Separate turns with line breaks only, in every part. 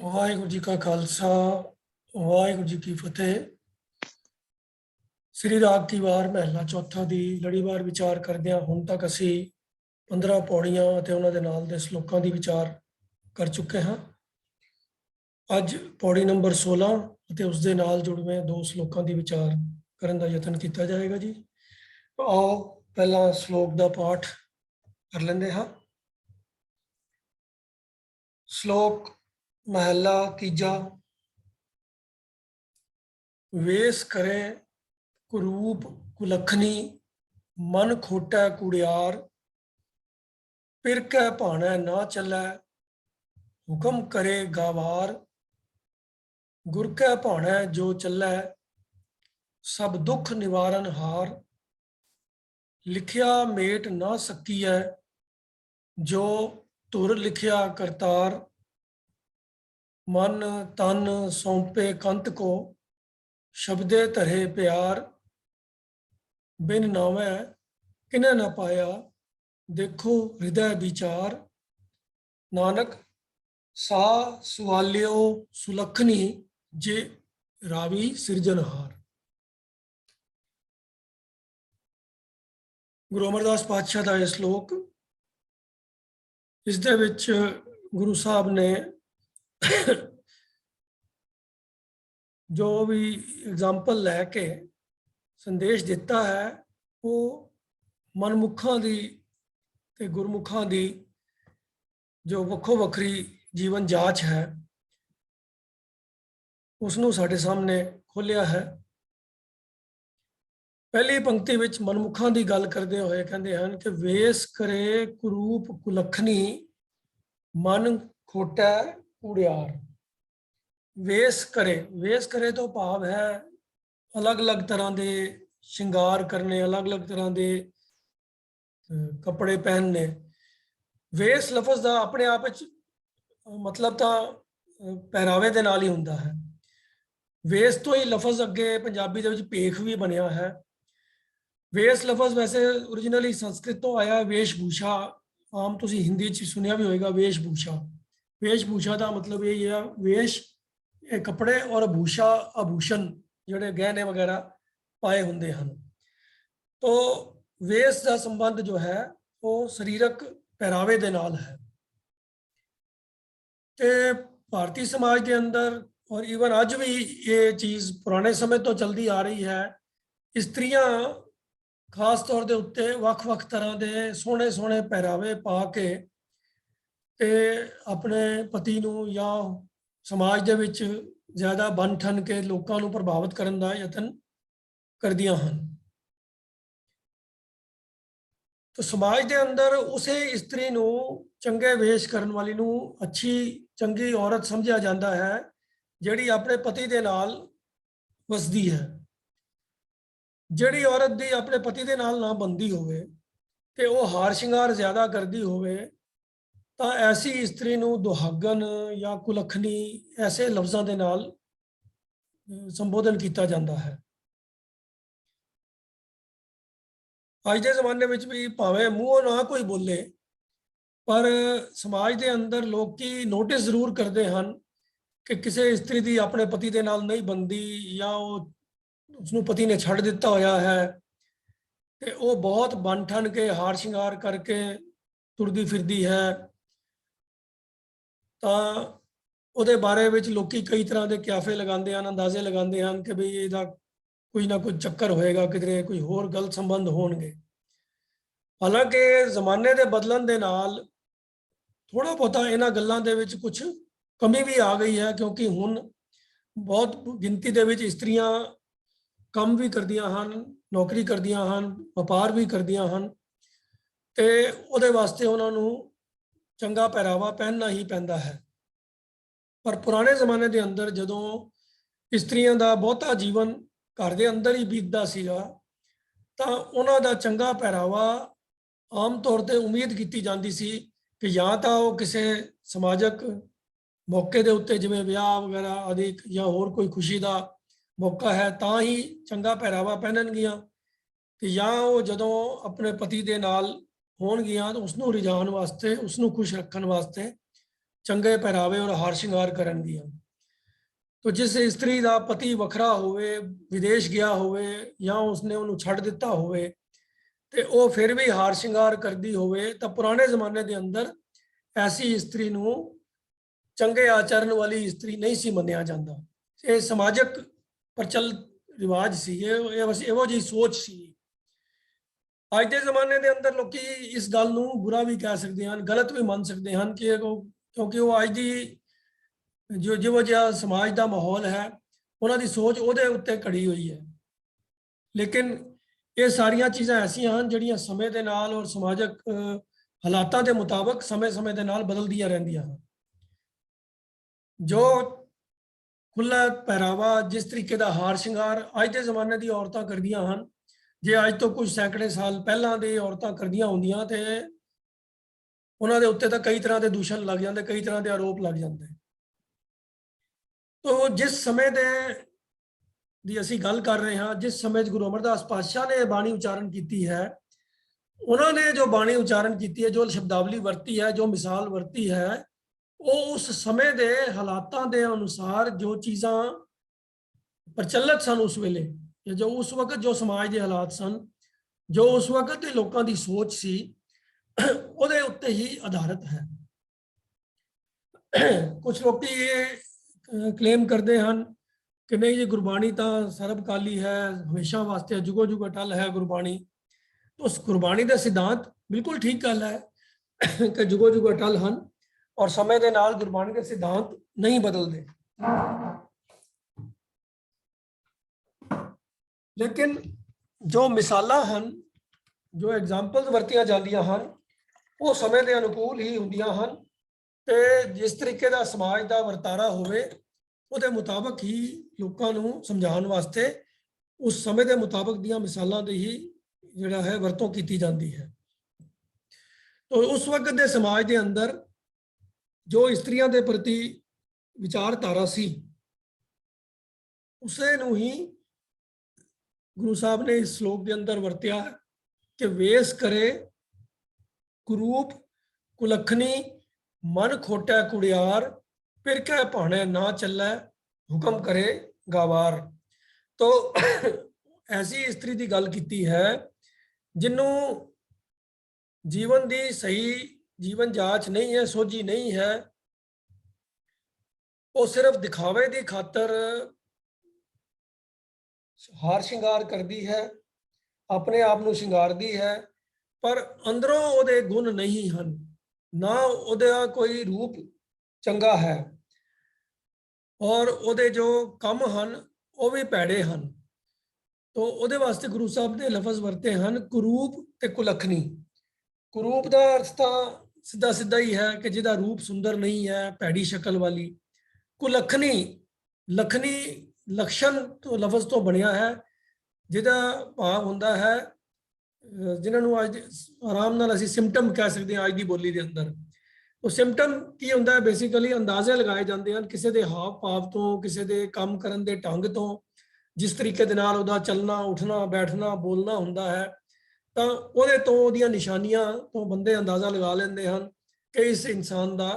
ਵਾਹਿਗੁਰੂ ਜੀ ਕਾ ਖਾਲਸਾ ਵਾਹਿਗੁਰੂ ਜੀ ਕੀ ਫਤਿਹ। ਸ੍ਰੀ ਰਾਗ ਕੀ ਵਾਰ ਮਹਿਲਾ ਚੌਥਾ ਦੀ ਲੜੀਵਾਰ ਵਿਚਾਰ ਕਰਦਿਆਂ ਹੁਣ ਤੱਕ ਅਸੀਂ 15 ਪੌੜੀਆਂ ਅਤੇ ਉਹਨਾਂ ਦੇ ਨਾਲ ਦੇ ਸ਼ਲੋਕਾਂ ਦੀ ਵਿਚਾਰ ਕਰ ਚੁੱਕੇ ਹਾਂ। ਅੱਜ ਪੌੜੀ ਨੰਬਰ 16 ਅਤੇ ਉਸ ਦੇ ਨਾਲ ਜੁੜਵੇਂ ਦੋ ਸ਼ਲੋਕਾਂ ਦੀ ਵਿਚਾਰ ਕਰਨ ਦਾ ਯਤਨ ਕੀਤਾ ਜਾਏਗਾ ਜੀ। ਆਓ ਪਹਿਲਾਂ ਸ਼ਲੋਕ ਦਾ ਪਾਠ ਕਰ ਲੈਂਦੇ ਹਾਂ। ਸ਼ਲੋਕ ਮਹਿਲਾ ਤੀਜਾ। ਵੇਸ ਕਰੇ ਕੁਰੂਪ ਕੁਲੱਖਣੀ ਮਨ ਖੋਟੈ ਕੂੜਿਆਰ। ਪਿਰ ਕੈ ਭਾਣੈ ਨਾ ਚੱਲੈ ਹੁਕਮ ਕਰੇ ਗਾਵਾਰ। ਗੁਰ ਕੈ ਭਾਣੈ ਜੋ ਚੱਲੈ ਸਭ ਦੁੱਖ ਨਿਵਾਰਨ ਹਾਰ। ਲਿਖਿਆ ਮੇਟ ਨਾ ਸਕੀਐ ਜੋ ਧੁਰ ਲਿਖਿਆ ਕਰਤਾਰ। ਮਨ ਤਨ ਸੌਂਪੇ ਕੰਤ ਕੋ ਸ਼ਬਦੇ ਧਰੇ ਪਿਆਰ। ਬਿਨ ਨਾਵੈ ਕਿਨੈ ਨਾ ਪਾਇਆ ਦੇਖੋ ਹਿਰਦੈ ਵਿਚਾਰ। ਨਾਨਕ ਸਾ ਸੁਆਲਿਓ ਸੁਲੱਖਣੀ ਜੇ ਰਾਵੀ ਸਿਰਜਨਹਾਰ। ਗੁਰੂ ਅਮਰਦਾਸ ਪਾਤਸ਼ਾਹ ਦਾ ਇਹ ਸ਼ਲੋਕ, ਇਸ ਦੇ ਵਿੱਚ ਗੁਰੂ ਸਾਹਿਬ ਨੇ ਜੋ ਵੀ ਐਗਜ਼ਾਮਪਲ ਲੈ ਕੇ ਸੰਦੇਸ਼ ਦਿੱਤਾ ਹੈ ਉਹ ਮਨਮੁਖਾਂ ਦੀ ਤੇ ਗੁਰਮੁਖਾਂ ਦੀ ਜੋ ਵੱਖੋ ਵੱਖਰੀ ਜੀਵਨ ਜਾਂਚ ਹੈ ਉਸ ਨੂੰ ਸਾਡੇ ਸਾਹਮਣੇ ਖੋਲ੍ਹਿਆ ਹੈ। ਪਹਿਲੀ ਪੰਕਤੀ ਵਿੱਚ ਮਨਮੁਖਾਂ ਦੀ ਗੱਲ ਕਰਦੇ ਹੋਏ ਕਹਿੰਦੇ ਹਨ ਕਿ ਵੇਸ ਕਰੇ ਕੁਰੂਪ ਕੁਲੱਖਣੀ ਮਨ ਖੋਟੈ ਕੂੜਿਆਰ। ਵੇਸ ਕਰੇ ਤੋਂ ਭਾਵ ਹੈ ਅਲੱਗ-ਅਲੱਗ ਤਰ੍ਹਾਂ ਦੇ ਸ਼ਿੰਗਾਰ ਕਰਨੇ, ਅਲੱਗ-ਅਲੱਗ ਤਰ੍ਹਾਂ ਦੇ ਕੱਪੜੇ ਪਹਿਨਣੇ। ਵੇਸ ਲਫ਼ਜ਼ ਦਾ ਆਪਣੇ ਆਪ ਵਿੱਚ ਮਤਲਬ ਤਾਂ ਪਹਿਰਾਵੇ ਦੇ ਨਾਲ ਹੀ ਹੁੰਦਾ ਹੈ। ਵੇਸ ਤੋਂ ਹੀ ਲਫ਼ਜ਼ ਅੱਗੇ ਪੰਜਾਬੀ ਦੇ ਵਿੱਚ ਭੇਖ ਵੀ ਬਣਿਆ ਹੈ। ਵੇਸ ਲਫ਼ਜ਼ ਵੈਸੇ ਓਰੀਜਨਲੀ ਸੰਸਕ੍ਰਿਤ ਤੋਂ ਆਇਆ। ਵੇਸ਼ ਭੂਸ਼ਾ ਆਮ ਤੁਸੀਂ ਹਿੰਦੀ 'ਚ ਸੁਣਿਆ ਵੀ ਹੋਏਗਾ। ਵੇਸ਼ ਭੂਸ਼ਾ, ਵੇਸ਼ ਭੂਸ਼ਾ ਦਾ ਮਤਲਬ ਇਹ ਹੈ ਵੇਸ਼ ਇਹ ਕੱਪੜੇ ਔਰ ਭੂਸ਼ਾ ਆਭੂਸ਼ਣ ਜਿਹੜੇ ਗਹਿਣੇ ਵਗੈਰਾ ਪਾਏ ਹੁੰਦੇ ਹਨ। ਤੋ ਵੇਸ ਦਾ ਸੰਬੰਧ ਜੋ ਹੈ ਉਹ ਸਰੀਰਕ ਪਹਿਰਾਵੇ ਦੇ ਨਾਲ ਹੈ। ਤੇ ਭਾਰਤੀ ਸਮਾਜ ਦੇ ਅੰਦਰ ਔਰ ਈਵਨ ਅੱਜ ਵੀ ਇਹ ਚੀਜ਼ ਪੁਰਾਣੇ ਸਮੇਂ ਤੋਂ ਚਲਦੀ ਆ ਰਹੀ ਹੈ। ਇਸਤਰੀਆਂ ਖਾਸ ਤੌਰ ਦੇ ਉੱਤੇ ਵੱਖ-ਵੱਖ ਤਰ੍ਹਾਂ ਦੇ ਸੋਹਣੇ ਸੋਹਣੇ ਪਹਿਰਾਵੇ ਪਾ ਕੇ ਤੇ ਆਪਣੇ ਪਤੀ ਨੂੰ ਜਾਂ ਸਮਾਜ ਦੇ ਵਿੱਚ ਜ਼ਿਆਦਾ ਬਣ ਠਣ ਕੇ ਲੋਕਾਂ ਨੂੰ ਪ੍ਰਭਾਵਿਤ ਕਰਨ ਦਾ ਯਤਨ ਕਰਦੀਆਂ ਹਨ। ਤਾਂ ਸਮਾਜ ਦੇ ਅੰਦਰ ਉਸੇ ਇਸਤਰੀ ਨੂੰ ਚੰਗੇ ਵੇਸ਼ ਕਰਨ ਵਾਲੀ ਨੂੰ ਅੱਛੀ ਚੰਗੀ ਔਰਤ ਸਮਝਿਆ ਜਾਂਦਾ ਹੈ ਜਿਹੜੀ ਆਪਣੇ ਪਤੀ ਦੇ ਨਾਲ ਵਸਦੀ ਹੈ। ਜਿਹੜੀ ਔਰਤ ਦੀ ਆਪਣੇ ਪਤੀ ਦੇ ਨਾਲ ਨਾ ਬੰਦੀ ਹੋਵੇ ਤੇ ਉਹ ਹਾਰ ਸ਼ਿੰਗਾਰ ਜ਼ਿਆਦਾ ਕਰਦੀ ਹੋਵੇ ਤਾਂ ਐਸੀ ਇਸਤਰੀ ਨੂੰ ਦੁਹਾਗਨ ਜਾਂ ਕੁਲੱਖਣੀ ਐਸੇ ਲਫ਼ਜ਼ਾਂ ਦੇ ਨਾਲ ਸੰਬੋਧਨ ਕੀਤਾ ਜਾਂਦਾ ਹੈ। ਅੱਜ ਦੇ ਜ਼ਮਾਨੇ ਵਿੱਚ ਵੀ ਭਾਵੇਂ ਮੂੰਹੋਂ ਨਾ ਕੋਈ ਬੋਲੇ ਪਰ ਸਮਾਜ ਦੇ ਅੰਦਰ ਲੋਕੀ ਨੋਟਿਸ ਜ਼ਰੂਰ ਕਰਦੇ ਹਨ ਕਿ ਕਿਸੇ ਇਸਤਰੀ ਦੀ ਆਪਣੇ ਪਤੀ ਦੇ ਨਾਲ ਨਹੀਂ ਬੰਦੀ ਜਾਂ ਉਹ ਉਸਨੂੰ ਪਤੀ ਨੇ ਛੱਡ ਦਿੱਤਾ ਹੋਇਆ ਹੈ ਤੇ ਉਹ ਬਹੁਤ ਬਣ ਠਣ ਕੇ ਹਾਰ ਸ਼ਿੰਗਾਰ ਕਰਕੇ ਤੁਰਦੀ ਫਿਰਦੀ ਹੈ ਤਾਂ ਉਹਦੇ ਬਾਰੇ ਵਿੱਚ ਲੋਕੀ ਕਈ ਤਰ੍ਹਾਂ ਦੇ ਕਿਆਫੇ ਲਗਾਉਂਦੇ ਹਨ, ਅੰਦਾਜ਼ੇ ਲਗਾਉਂਦੇ ਹਨ ਕਿ ਬਈ ਇਹਦਾ ਕੋਈ ਨਾ ਕੋਈ ਚੱਕਰ ਹੋਏਗਾ, ਕਿਧਰੇ ਕੋਈ ਹੋਰ ਗਲਤ ਸੰਬੰਧ ਹੋਣਗੇ। ਹਾਲਾਂਕਿ ਜ਼ਮਾਨੇ ਦੇ ਬਦਲਣ ਦੇ ਨਾਲ ਥੋੜਾ ਬਹੁਤਾ ਇਹਨਾਂ ਗੱਲਾਂ ਦੇ ਵਿੱਚ ਕੁਝ ਕਮੀ ਵੀ ਆ ਗਈ ਹੈ ਕਿਉਂਕਿ ਹੁਣ ਬਹੁਤ ਗਿਣਤੀ ਦੇ ਵਿੱਚ ਇਸਤਰੀਆਂ ਕੰਮ ਵੀ ਕਰਦੀਆਂ ਹਨ, ਨੌਕਰੀ ਕਰਦੀਆਂ ਹਨ, ਵਪਾਰ ਵੀ ਕਰਦੀਆਂ ਹਨ ਤੇ ਉਹਦੇ ਵਾਸਤੇ ਉਹਨਾਂ ਨੂੰ ਚੰਗਾ ਪਹਿਰਾਵਾ ਪਹਿਨਣਾ ਹੀ ਪੈਂਦਾ ਹੈ। ਪਰ ਪੁਰਾਣੇ ਜ਼ਮਾਨੇ ਦੇ ਅੰਦਰ ਜਦੋਂ ਇਸਤਰੀਆਂ ਦਾ ਬਹੁਤਾ ਜੀਵਨ ਘਰ ਦੇ ਅੰਦਰ ਹੀ ਬੀਤਦਾ ਸੀਗਾ ਤਾਂ ਉਹਨਾਂ ਦਾ ਚੰਗਾ ਪਹਿਰਾਵਾ ਆਮ ਤੌਰ ਤੇ ਉਮੀਦ ਕੀਤੀ ਜਾਂਦੀ ਸੀ ਕਿ ਜਾਂ ਤਾਂ ਉਹ ਕਿਸੇ ਸਮਾਜਿਕ ਮੌਕੇ ਦੇ ਉੱਤੇ ਜਿਵੇਂ ਵਿਆਹ ਵਗੈਰਾ ਆਦਿ ਜਾਂ ਹੋਰ ਕੋਈ ਖੁਸ਼ੀ ਦਾ ਮੌਕਾ ਹੈ ਤਾਂ ਹੀ ਚੰਗਾ ਪਹਿਰਾਵਾ ਪਹਿਨਣਗੀਆਂ ਤੇ ਜਾਂ ਉਹ ਜਦੋਂ ਆਪਣੇ ਪਤੀ ਦੇ ਨਾਲ ਹੋਣਗੀਆਂ ਤਾਂ ਉਸ ਨੂੰ ਰਿਝਾਉਣ ਵਾਸਤੇ, ਉਸ ਨੂੰ ਖੁਸ਼ ਰੱਖਣ ਵਾਸਤੇ ਚੰਗੇ ਪਹਿਰਾਵੇ ਔਰ ਹਾਰ ਸ਼ਿੰਗਾਰ ਕਰਨਗੀਆਂ। तो जिस इस्त्री का पति वखरा होवे, विदेश गया होवे या उसने उन्होंने छड़ दिता होवे ते वो फिर भी हार शिंगार करती होवे, तो पुराने जमाने के अंदर ऐसी इस्त्री नूं चंगे आचरण वाली इस्त्री नहीं सी मन्निया जाता। ये समाजक प्रचल रिवाज सी, ये बस एवो जी सोच सी। अज के जमाने के अंदर लोग इस गल नूं बुरा भी कह सकते हैं, गलत भी मान सकते हैं कि क्योंकि वो अज की जो ਜਿਹੋ ਜਿਹਾ समाज का माहौल है उन्होंने सोच ਉਹਦੇ ਉੱਤੇ ਘੜੀ हुई है। लेकिन ये सारिया चीज़ां ऐसिया हैं ਜਿਹੜੀਆਂ समय के नाल और समाजक हालातों के मुताबिक समय समय के नाल बदलदियां रहंदियां हैं। जो खुला पहरावा, जिस तरीके का हार शिंगार अज के जमाने की औरतां करदियां हैं, जे अज तो कुछ सैकड़े साल पहलां दी औरतां करदियां होंदियां ते उन्हां दे उत्ते तां कई तरह के दूषण लग जाते, कई तरह के आरोप लग जाते। तो जिस समय ਦੀ ਅਸੀਂ ਗੱਲ ਕਰ ਰਹੇ ਹਾਂ, जिस समय गुरु अमरदास पातशाह ने बाणी उच्चारण की है, उन्होंने जो बाणी उच्चारण की है, जो शब्दावली वरती है, जो मिसाल वरती है, वो उस समय के हालातों के अनुसार जो चीज़ां प्रचलित सन उस वेले, जो उस वक्त जो समाज के हालात सन, जो उस वक्त के लोगों की सोच सी, ਉਹਦੇ ਉੱਤੇ ही आधारित है। कुछ लोग ये क्लेम करते हैं कि नहीं जी गुरबाणी तो सर्वकाली है, हमेशा वास्ते जुगो जुग अटल है गुरबाणी। तो उस गुरबाणी का सिद्धांत बिल्कुल ठीक गल है कि जुगो जुग अटल हैं और समय के नाल गुरबाणी के सिद्धांत नहीं बदलते। लेकिन जो मिसालां हैं, जो एग्जाम्पल्स वरतियां जांदियां हैं, वो समय के अनुकूल ही होंदियां हैं ते जिस तरीके का समाज का वरतारा होवे ਉਹਦੇ ਮੁਤਾਬਕ ही लोगों ਨੂੰ समझाने वास्ते उस समय के मुताबिक दियां मिसालां दी ही जिहड़ा है वरतों की जाती है। तो उस वक्त के समाज के अंदर जो स्त्रियां के प्रति विचारधारा सी, उसे नूं ही गुरु साहब ने इस श्लोक के अंदर वरत्या कि वेस करे कुरूप कुलखनी मन खोटा कुड़ियार फिर कह भाने ना चलै हुक्म करे गावार। तो ऐसी स्त्री की गल की है जिन्हों जीवन की सही जीवन जांच नहीं है, सोझी नहीं है, वो सिर्फ दिखावे की खातर हार शिंगार करती है, अपने आप को शिंगारती है, पर अंदरों वो गुण नहीं हैं, ना वो कोई रूप चंगा है और ਉਹਦੇ जो ਕੰਮ ਹਨ ਉਹ भी ਭੈੜੇ ਹਨ। तो ਉਹਦੇ वास्ते गुरु साहब ने लफज वरते हैं कुरूप ते कुलखनी। कुरूप का अर्थ तो सीधा सीधा ही है कि जिहदा रूप सुंदर नहीं है, भैड़ी शक्ल वाली। कुलखनी, लखनी लक्षण तो लफज तो बनया है, जिहदा भाव हुंदा है जिन्होंने अज आराम नाल असीं सिम्पटम कह सकते हैं अज की बोली के अंदर। तो सिम्पटम की होंदा है, बेसिकली अंदाजे लगाए जाते हैं किसी के हाव भाव तो, किसी के काम करन दे ढंग तो, जिस तरीके दे नाल उहदा चलना उठना बैठना बोलना हुंदा है, तो उहदे तो उहदियां निशानियां तो बंदे अंदाजा लगा लेंदे हैं कि इस इंसान का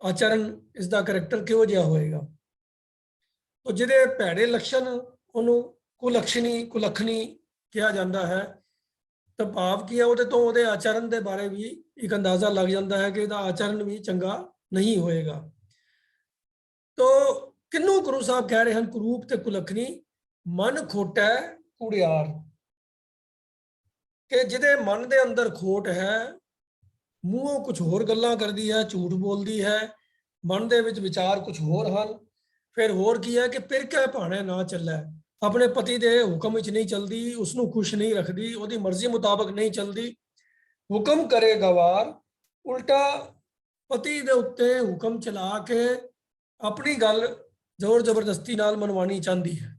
आचरण, इसका करैक्टर किहो जिहा होएगा। तो जिहदे भैड़े लक्षण उहनूं कुलक्षणी कुलखनी कहा जाता है। तो भाव की है वो तो वो आचरण के बारे भी एक अंदाजा लग जाता है कि आचरण भी चंगा नहीं होएगा। तो किनू गुरु साहब कह रहे हैं कुरूप ते कुलखनी मन खोटा कुड़ियार, कि जिहदे मन के अंदर खोट है, मूहों कुछ होर गल्लां करदी है, झूठ बोलती है, मन दे विच विचार कुछ होर हैं, फिर होर की है कि फिर क्या भाने ना चलै, अपने पति के हुक्म विच नहीं चलती, उसनूं खुश नहीं रखती, उसकी मर्जी मुताबिक नहीं चलती, हुक्म करे गवार, उल्टा पति के उत्ते हुक्म चला के अपनी गल जोर जबरदस्ती नाल मनवानी चाहती है।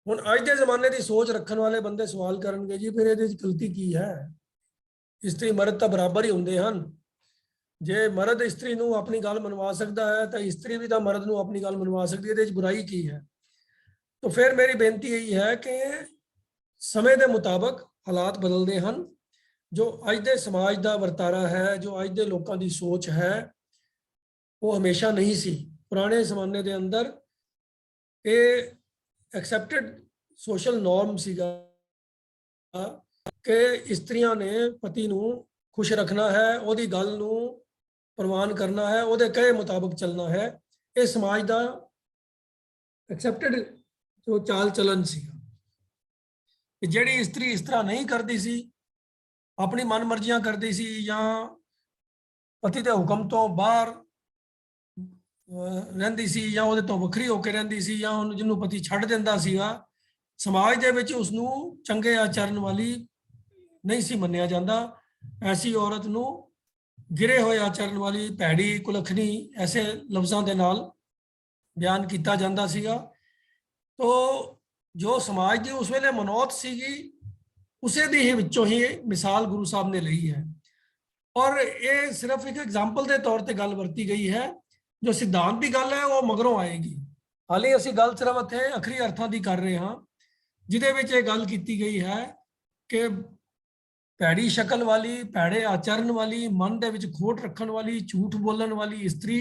हुण अज के जमाने की सोच रखने वाले बंदे सवाल करनगे जी फिर ये गलती की है, स्त्री मर्द तो बराबर ही होंदे हैं, जे मर्द स्त्री नूं अपनी गल मनवा सकता है तो स्त्री भी तो मर्द नूं अपनी गल मनवा सकती है, ये बुराई की है। तो फिर मेरी बेनती यही है कि समय के मुताबिक हालात बदलते हैं, ਜੋ ਅੱਜ ਦੇ ਸਮਾਜ ਦਾ ਵਰਤਾਰਾ ਹੈ, ਜੋ ਅੱਜ ਦੇ ਲੋਕਾਂ ਦੀ ਸੋਚ ਹੈ, ਉਹ ਹਮੇਸ਼ਾ ਨਹੀਂ ਸੀ। ਪੁਰਾਣੇ ਜ਼ਮਾਨੇ ਦੇ ਅੰਦਰ ਇਹ ਐਕਸੈਪਟਡ ਸੋਸ਼ਲ ਨੋਰਮ ਸੀਗਾ ਕਿ ਇਸਤਰੀਆਂ ਨੇ ਪਤੀ ਨੂੰ ਖੁਸ਼ ਰੱਖਣਾ ਹੈ, ਉਹਦੀ ਗੱਲ ਨੂੰ ਪ੍ਰਵਾਨ ਕਰਨਾ ਹੈ, ਉਹਦੇ ਕਹੇ ਮੁਤਾਬਕ ਚੱਲਣਾ ਹੈ। ਇਹ ਸਮਾਜ ਦਾ ਐਕਸੈਪਟਡ ਜੋ ਚਾਲ ਚਲਨ ਸੀਗਾ। ਜਿਹੜੀ ਇਸਤਰੀ ਇਸ ਤਰ੍ਹਾਂ ਨਹੀਂ ਕਰਦੀ ਸੀ, ਆਪਣੀ ਮਨਮਰਜ਼ੀਆਂ ਕਰਦੀ ਸੀ ਜਾਂ ਪਤੀ ਦੇ ਹੁਕਮ ਤੋਂ ਬਾਹਰ ਰਹਿੰਦੀ ਸੀ ਜਾਂ ਉਹਦੇ ਤੋਂ ਵੱਖਰੀ ਹੋ ਕੇ ਰਹਿੰਦੀ ਸੀ ਜਾਂ ਉਹਨੂੰ ਜਿਹਨੂੰ ਪਤੀ ਛੱਡ ਦਿੰਦਾ ਸੀਗਾ, ਸਮਾਜ ਦੇ ਵਿੱਚ ਉਸ ਨੂੰ ਚੰਗੇ ਆਚਰਨ ਵਾਲੀ ਨਹੀਂ ਸੀ ਮੰਨਿਆ ਜਾਂਦਾ। ਐਸੀ ਔਰਤ ਨੂੰ ਗਿਰੇ ਹੋਏ ਆਚਰਨ ਵਾਲੀ, ਭੈੜੀ, ਕੁਲੱਖਣੀ ਐਸੇ ਲਫ਼ਜ਼ਾਂ ਦੇ ਨਾਲ ਬਿਆਨ ਕੀਤਾ ਜਾਂਦਾ ਸੀਗਾ। ਤੋ ਜੋ ਸਮਾਜ ਦੀ ਉਸ ਵੇਲੇ ਮਨੌਤ ਸੀਗੀ, ਉਸੇ ਦੀ ਹੀ ਵਿੱਚੋਂ ਹੀ ਮਿਸਾਲ ਗੁਰੂ ਸਾਹਿਬ ਨੇ ਲਈ ਹੈ। ਔਰ ਇਹ ਸਿਰਫ ਇੱਕ ਐਗਜ਼ਾਮਪਲ ਦੇ ਤੌਰ ਤੇ ਗੱਲ ਵਰਤੀ ਗਈ ਹੈ। ਜੋ ਸਿਧਾਂਤ ਦੀ ਗੱਲ ਹੈ ਉਹ ਮਗਰੋਂ ਆਏਗੀ। ਹਾਲੇ ਅਸੀਂ ਗੱਲ ਸਿਰਫ ਇੱਥੇ ਅਖਰੀ ਅਰਥਾਂ ਦੀ ਕਰ ਰਹੇ ਹਾਂ, ਜਿਹਦੇ ਵਿੱਚ ਇਹ ਗੱਲ ਕੀਤੀ ਗਈ ਹੈ ਕਿ ਭੈੜੀ ਸ਼ਕਲ ਵਾਲੀ, ਭੈੜੇ ਆਚਰਨ ਵਾਲੀ, ਮਨ ਦੇ ਵਿੱਚ ਖੋਟ ਰੱਖਣ ਵਾਲੀ, ਝੂਠ ਬੋਲਣ ਵਾਲੀ ਇਸਤਰੀ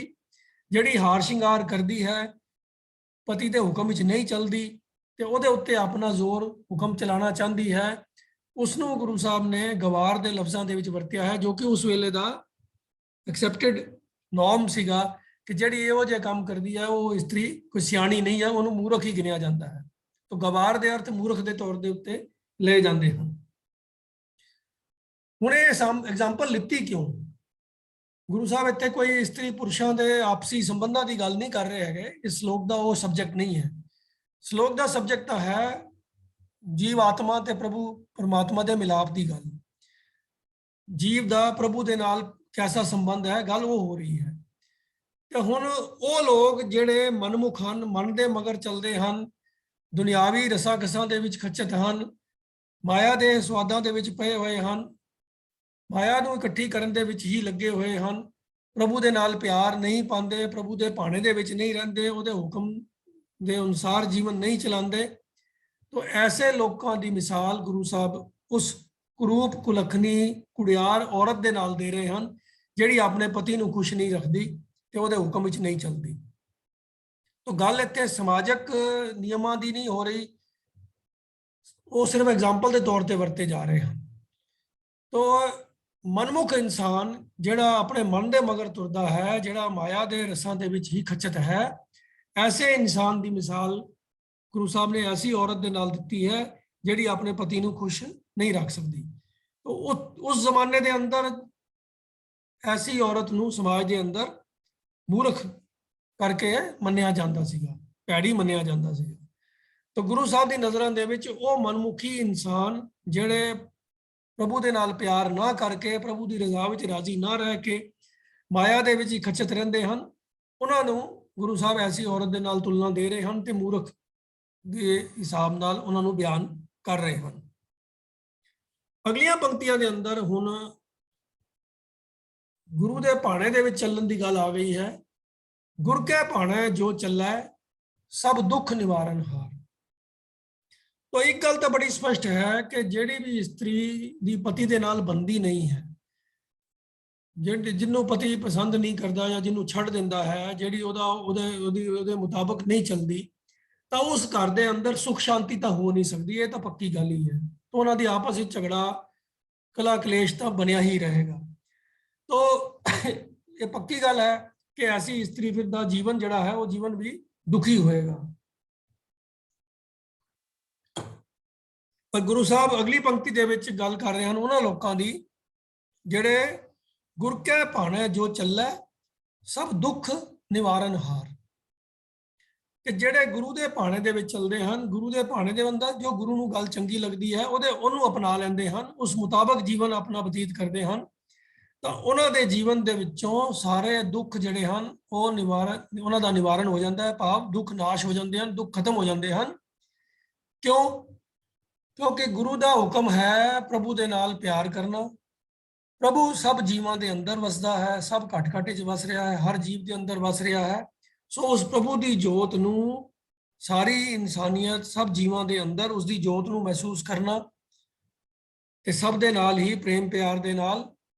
ਜਿਹੜੀ ਹਾਰ ਸ਼ਿੰਗਾਰ ਕਰਦੀ ਹੈ, ਪਤੀ ਦੇ ਹੁਕਮ ਵਿੱਚ ਨਹੀਂ ਚੱਲਦੀ ਤੇ ਉਹਦੇ ਉੱਤੇ ਆਪਣਾ ਜ਼ੋਰ ਹੁਕਮ ਚਲਾਉਣਾ ਚਾਹੁੰਦੀ ਹੈ, ਉਸ ਨੂੰ ਗੁਰੂ ਸਾਹਿਬ ਨੇ ਗਵਾਰ ਦੇ ਲਫ਼ਜ਼ਾਂ ਦੇ ਵਿੱਚ ਵਰਤਿਆ ਹੈ, ਜੋ ਕਿ ਉਸ ਵੇਲੇ ਦਾ ਐਕਸੈਪਟਡ ਨੋਰਮ ਸੀਗਾ ਕਿ ਜਿਹੜੀ ਇਹੋ ਜਿਹੇ ਕੰਮ ਕਰਦੀ ਹੈ ਉਹ ਇਸਤਰੀ ਕੋਈ ਸਿਆਣੀ ਨਹੀਂ ਹੈ, ਉਹਨੂੰ ਮੂਰਖ ਹੀ ਗਿਣਿਆ ਜਾਂਦਾ ਹੈ। ਤਾਂ ਗਵਾਰ ਦੇ ਅਰਥ ਮੂਰਖ ਦੇ ਤੌਰ ਦੇ ਉੱਤੇ ਲਏ ਜਾਂਦੇ ਹਨ। ਹੁਣ ਇਹ ਐਗਜ਼ਾਮਪਲ ਲਿੱਤੀ ਕਿਉਂ? ਗੁਰੂ ਸਾਹਿਬ ਇੱਥੇ ਕੋਈ ਇਸਤਰੀ ਪੁਰਸ਼ਾਂ ਦੇ ਆਪਸੀ ਸੰਬੰਧਾਂ ਦੀ ਗੱਲ ਨਹੀਂ ਕਰ ਰਹੇ ਹੈਗੇ। ਇਸ ਸ਼ਲੋਕ ਦਾ ਉਹ ਸਬਜੈਕਟ ਨਹੀਂ ਹੈ। ਸ਼ਲੋਕ ਦਾ ਸਬਜੈਕਟ ਤਾਂ ਹੈ ਜੀਵ ਆਤਮਾ ਤੇ ਪ੍ਰਭੂ ਪਰਮਾਤਮਾ ਦੇ ਮਿਲਾਪ ਦੀ ਗੱਲ। ਜੀਵ ਦਾ ਪ੍ਰਭੂ ਦੇ ਨਾਲ ਕੈਸਾ ਸੰਬੰਧ ਹੈ, ਗੱਲ ਉਹ ਹੋ ਰਹੀ ਹੈ। ਤੇ ਹੁਣ ਉਹ ਲੋਕ ਜਿਹੜੇ ਮਨਮੁਖ ਹਨ, ਮਨ ਦੇ ਮਗਰ ਚੱਲਦੇ ਹਨ, ਦੁਨਿਆਵੀ ਰਸਾਂ ਖਸਾਂ ਦੇ ਵਿੱਚ ਖੱਚਤ ਹਨ, ਮਾਇਆ ਦੇ ਸਵਾਦਾਂ ਦੇ ਵਿੱਚ ਪਏ ਹੋਏ ਹਨ, ਮਾਇਆ ਨੂੰ ਇਕੱਠੀ ਕਰਨ ਦੇ ਵਿੱਚ ਹੀ ਲੱਗੇ ਹੋਏ ਹਨ, ਪ੍ਰਭੂ ਦੇ ਨਾਲ ਪਿਆਰ ਨਹੀਂ ਪਾਉਂਦੇ, ਪ੍ਰਭੂ ਦੇ ਭਾਣੇ ਦੇ ਵਿੱਚ ਨਹੀਂ ਰਹਿੰਦੇ, ਉਹਦੇ ਹੁਕਮ ਦੇ ਅਨੁਸਾਰ ਜੀਵਨ ਨਹੀਂ ਚਲਾਉਂਦੇ। ਤੋ ਐਸੇ ਲੋਕਾਂ ਦੀ ਮਿਸਾਲ ਗੁਰੂ ਸਾਹਿਬ ਉਸ ਕੁਰੂਪ, ਕੁਲੱਖਣੀ, ਕੁੜਿਆਰ ਔਰਤ ਦੇ ਨਾਲ ਦੇ ਰਹੇ ਹਨ, ਜਿਹੜੀ ਆਪਣੇ ਪਤੀ ਨੂੰ ਖੁਸ਼ ਨਹੀਂ ਰੱਖਦੀ ਤੇ ਉਹਦੇ ਹੁਕਮ ਵਿੱਚ ਨਹੀਂ ਚੱਲਦੀ। ਤੋ ਗੱਲ ਇੱਥੇ ਸਮਾਜਿਕ ਨਿਯਮਾਂ ਦੀ ਨਹੀਂ ਹੋ ਰਹੀ, ਉਹ ਸਿਰਫ ਐਗਜ਼ਾਮਪਲ ਦੇ ਤੌਰ ਤੇ ਵਰਤੇ ਜਾ ਰਹੇ ਹਨ। ਤੋ ਮਨਮੁਖ ਇਨਸਾਨ ਜਿਹੜਾ ਆਪਣੇ ਮਨ ਦੇ ਮਗਰ ਤੁਰਦਾ ਹੈ, ਜਿਹੜਾ ਮਾਇਆ ਦੇ ਰਸਾਂ ਦੇ ਵਿੱਚ ਹੀ ਖੱਚਤ ਹੈ, ਐਸੇ ਇਨਸਾਨ ਦੀ ਮਿਸਾਲ ਗੁਰੂ ਸਾਹਿਬ ਨੇ ਐਸੀ ਔਰਤ ਦੇ ਨਾਲ ਦਿੱਤੀ ਹੈ ਜਿਹੜੀ ਆਪਣੇ ਪਤੀ ਨੂੰ ਖੁਸ਼ ਨਹੀਂ ਰੱਖ ਸਕਦੀ। ਉਸ ਜ਼ਮਾਨੇ ਦੇ ਅੰਦਰ ਐਸੀ ਔਰਤ ਨੂੰ ਸਮਾਜ ਦੇ ਅੰਦਰ ਮੂਰਖ ਕਰਕੇ ਮੰਨਿਆ ਜਾਂਦਾ ਸੀਗਾ, ਭੈੜੀ ਮੰਨਿਆ ਜਾਂਦਾ ਸੀਗਾ। ਤਾਂ ਗੁਰੂ ਸਾਹਿਬ ਦੀ ਨਜ਼ਰਾਂ ਦੇ ਵਿੱਚ ਉਹ ਮਨਮੁਖੀ ਇਨਸਾਨ ਜਿਹੜੇ ਪ੍ਰਭੂ ਦੇ ਨਾਲ ਪਿਆਰ ਨਾ ਕਰਕੇ, ਪ੍ਰਭੂ ਦੀ ਰਜ਼ਾ ਵਿੱਚ ਰਾਜ਼ੀ ਨਾ ਰਹਿ ਕੇ ਮਾਇਆ ਦੇ ਵਿੱਚ ਹੀ ਖੱਚਤ ਰਹਿੰਦੇ ਹਨ, ਉਹਨਾਂ ਨੂੰ ਗੁਰੂ ਸਾਹਿਬ ਐਸੀ ਔਰਤ ਦੇ ਨਾਲ ਤੁਲਨਾ ਦੇ ਰਹੇ ਹਨ ਤੇ ਮੂਰਖ ਦੇ ਹਿਸਾਬ ਨਾਲ ਉਹਨਾਂ ਨੂੰ ਬਿਆਨ ਕਰ ਰਹੇ ਹਨ। ਅਗਲੀਆਂ ਪੰਕਤੀਆਂ ਦੇ ਅੰਦਰ ਹੁਣ ਗੁਰੂ ਦੇ ਭਾਣੇ ਦੇ ਵਿੱਚ ਚੱਲਣ ਦੀ ਗੱਲ ਆ ਗਈ ਹੈ। ਗੁਰ ਕੈ ਭਾਣੇ ਜੋ ਚੱਲੈ ਸਭ ਦੁੱਖ ਨਿਵਾਰਨ ਹਾਰ। तो एक गल तो बड़ी स्पष्ट है कि ਜਿਹੜੀ भी इस्त्री ਦੀ ਪਤੀ ਦੇ ਨਾਲ ਬੰਦੀ ਨਹੀਂ ਹੈ, ਜਿਹਨੂੰ ਪਤੀ ਪਸੰਦ ਨਹੀਂ ਕਰਦਾ ਜਾਂ ਜਿਹਨੂੰ ਛੱਡ ਦਿੰਦਾ ਹੈ, ਜਿਹੜੀ ਉਹਦੇ ਮੁਤਾਬਕ ਨਹੀਂ ਚੱਲਦੀ, ਤਾਂ ਉਸ ਘਰ ਦੇ ਅੰਦਰ ਸੁਖ ਸ਼ਾਂਤੀ ਤਾਂ ਹੋ ਨਹੀਂ ਸਕਦੀ। ਇਹ ਤਾਂ ਪੱਕੀ ਗੱਲ ਹੀ ਹੈ। ਤਾਂ ਉਹਨਾਂ ਦੀ ਆਪਸ ਵਿੱਚ ਝਗੜਾ, ਕਲਾ ਕਲੇਸ਼ ਤਾਂ ਬਣਿਆ ਹੀ ਰਹੇਗਾ। ਤਾਂ ਇਹ ਪੱਕੀ ਗੱਲ ਹੈ ਕਿ ਐਸੀ ਇਸਤਰੀ ਫਿਰ ਦਾ ਜੀਵਨ ਜਿਹੜਾ ਹੈ ਉਹ ਜੀਵਨ ਵੀ ਦੁਖੀ ਹੋਏਗਾ। ਪਰ ਗੁਰੂ ਸਾਹਿਬ ਅਗਲੀ ਪੰਕਤੀ ਦੇ ਵਿੱਚ ਗੱਲ ਕਰ ਰਹੇ ਹਨ ਉਹਨਾਂ ਲੋਕਾਂ ਦੀ ਜਿਹੜੇ ਗੁਰ ਕੈ ਭਾਣੇ ਜੋ ਚੱਲੈ ਸਭ ਦੁੱਖ ਨਿਵਾਰਨ ਹਾਰ, ਕਿ ਜਿਹੜੇ ਗੁਰੂ ਦੇ ਭਾਣੇ ਦੇ ਵਿੱਚ ਚੱਲਦੇ ਹਨ, ਗੁਰੂ ਦੇ ਭਾਣੇ ਦੇ ਅੰਦਰ ਜੋ ਗੁਰੂ ਨੂੰ ਗੱਲ ਚੰਗੀ ਲੱਗਦੀ ਹੈ ਉਹਨੂੰ ਅਪਣਾ ਲੈਂਦੇ ਹਨ, ਉਸ ਮੁਤਾਬਕ ਜੀਵਨ ਆਪਣਾ ਬਤੀਤ ਕਰਦੇ ਹਨ, ਤਾਂ ਉਹਨਾਂ ਦੇ ਜੀਵਨ ਦੇ ਵਿੱਚੋਂ ਸਾਰੇ ਦੁੱਖ ਜਿਹੜੇ ਹਨ ਉਹ ਉਹਨਾਂ ਦਾ ਨਿਵਾਰਨ ਹੋ ਜਾਂਦਾ ਹੈ। ਭਾਵ ਦੁੱਖ ਨਾਸ਼ ਹੋ ਜਾਂਦੇ ਹਨ, ਦੁੱਖ ਖਤਮ ਹੋ ਜਾਂਦੇ ਹਨ। ਕਿਉਂ? ਕਿਉਂਕਿ ਗੁਰੂ ਦਾ ਹੁਕਮ ਹੈ ਪ੍ਰਭੂ ਦੇ ਨਾਲ ਪਿਆਰ ਕਰਨਾ। ਪ੍ਰਭੂ ਸਭ ਜੀਵਾਂ ਦੇ ਅੰਦਰ ਵਸਦਾ ਹੈ, ਸਭ ਘਟ ਘਟ ਵਿੱਚ ਵਸ ਰਿਹਾ ਹੈ, ਹਰ ਜੀਵ ਦੇ ਅੰਦਰ ਵਸ ਰਿਹਾ ਹੈ। ਸੋ ਉਸ ਪ੍ਰਭੂ ਦੀ ਜੋਤ ਨੂੰ ਸਾਰੀ ਇਨਸਾਨੀਅਤ, ਸਭ ਜੀਵਾਂ ਦੇ ਅੰਦਰ ਉਸ ਦੀ ਜੋਤ ਨੂੰ ਮਹਿਸੂਸ ਕਰਨਾ, ਤੇ ਸਭ ਦੇ ਨਾਲ ਹੀ ਪ੍ਰੇਮ ਪਿਆਰ ਦੇ ਨਾਲ,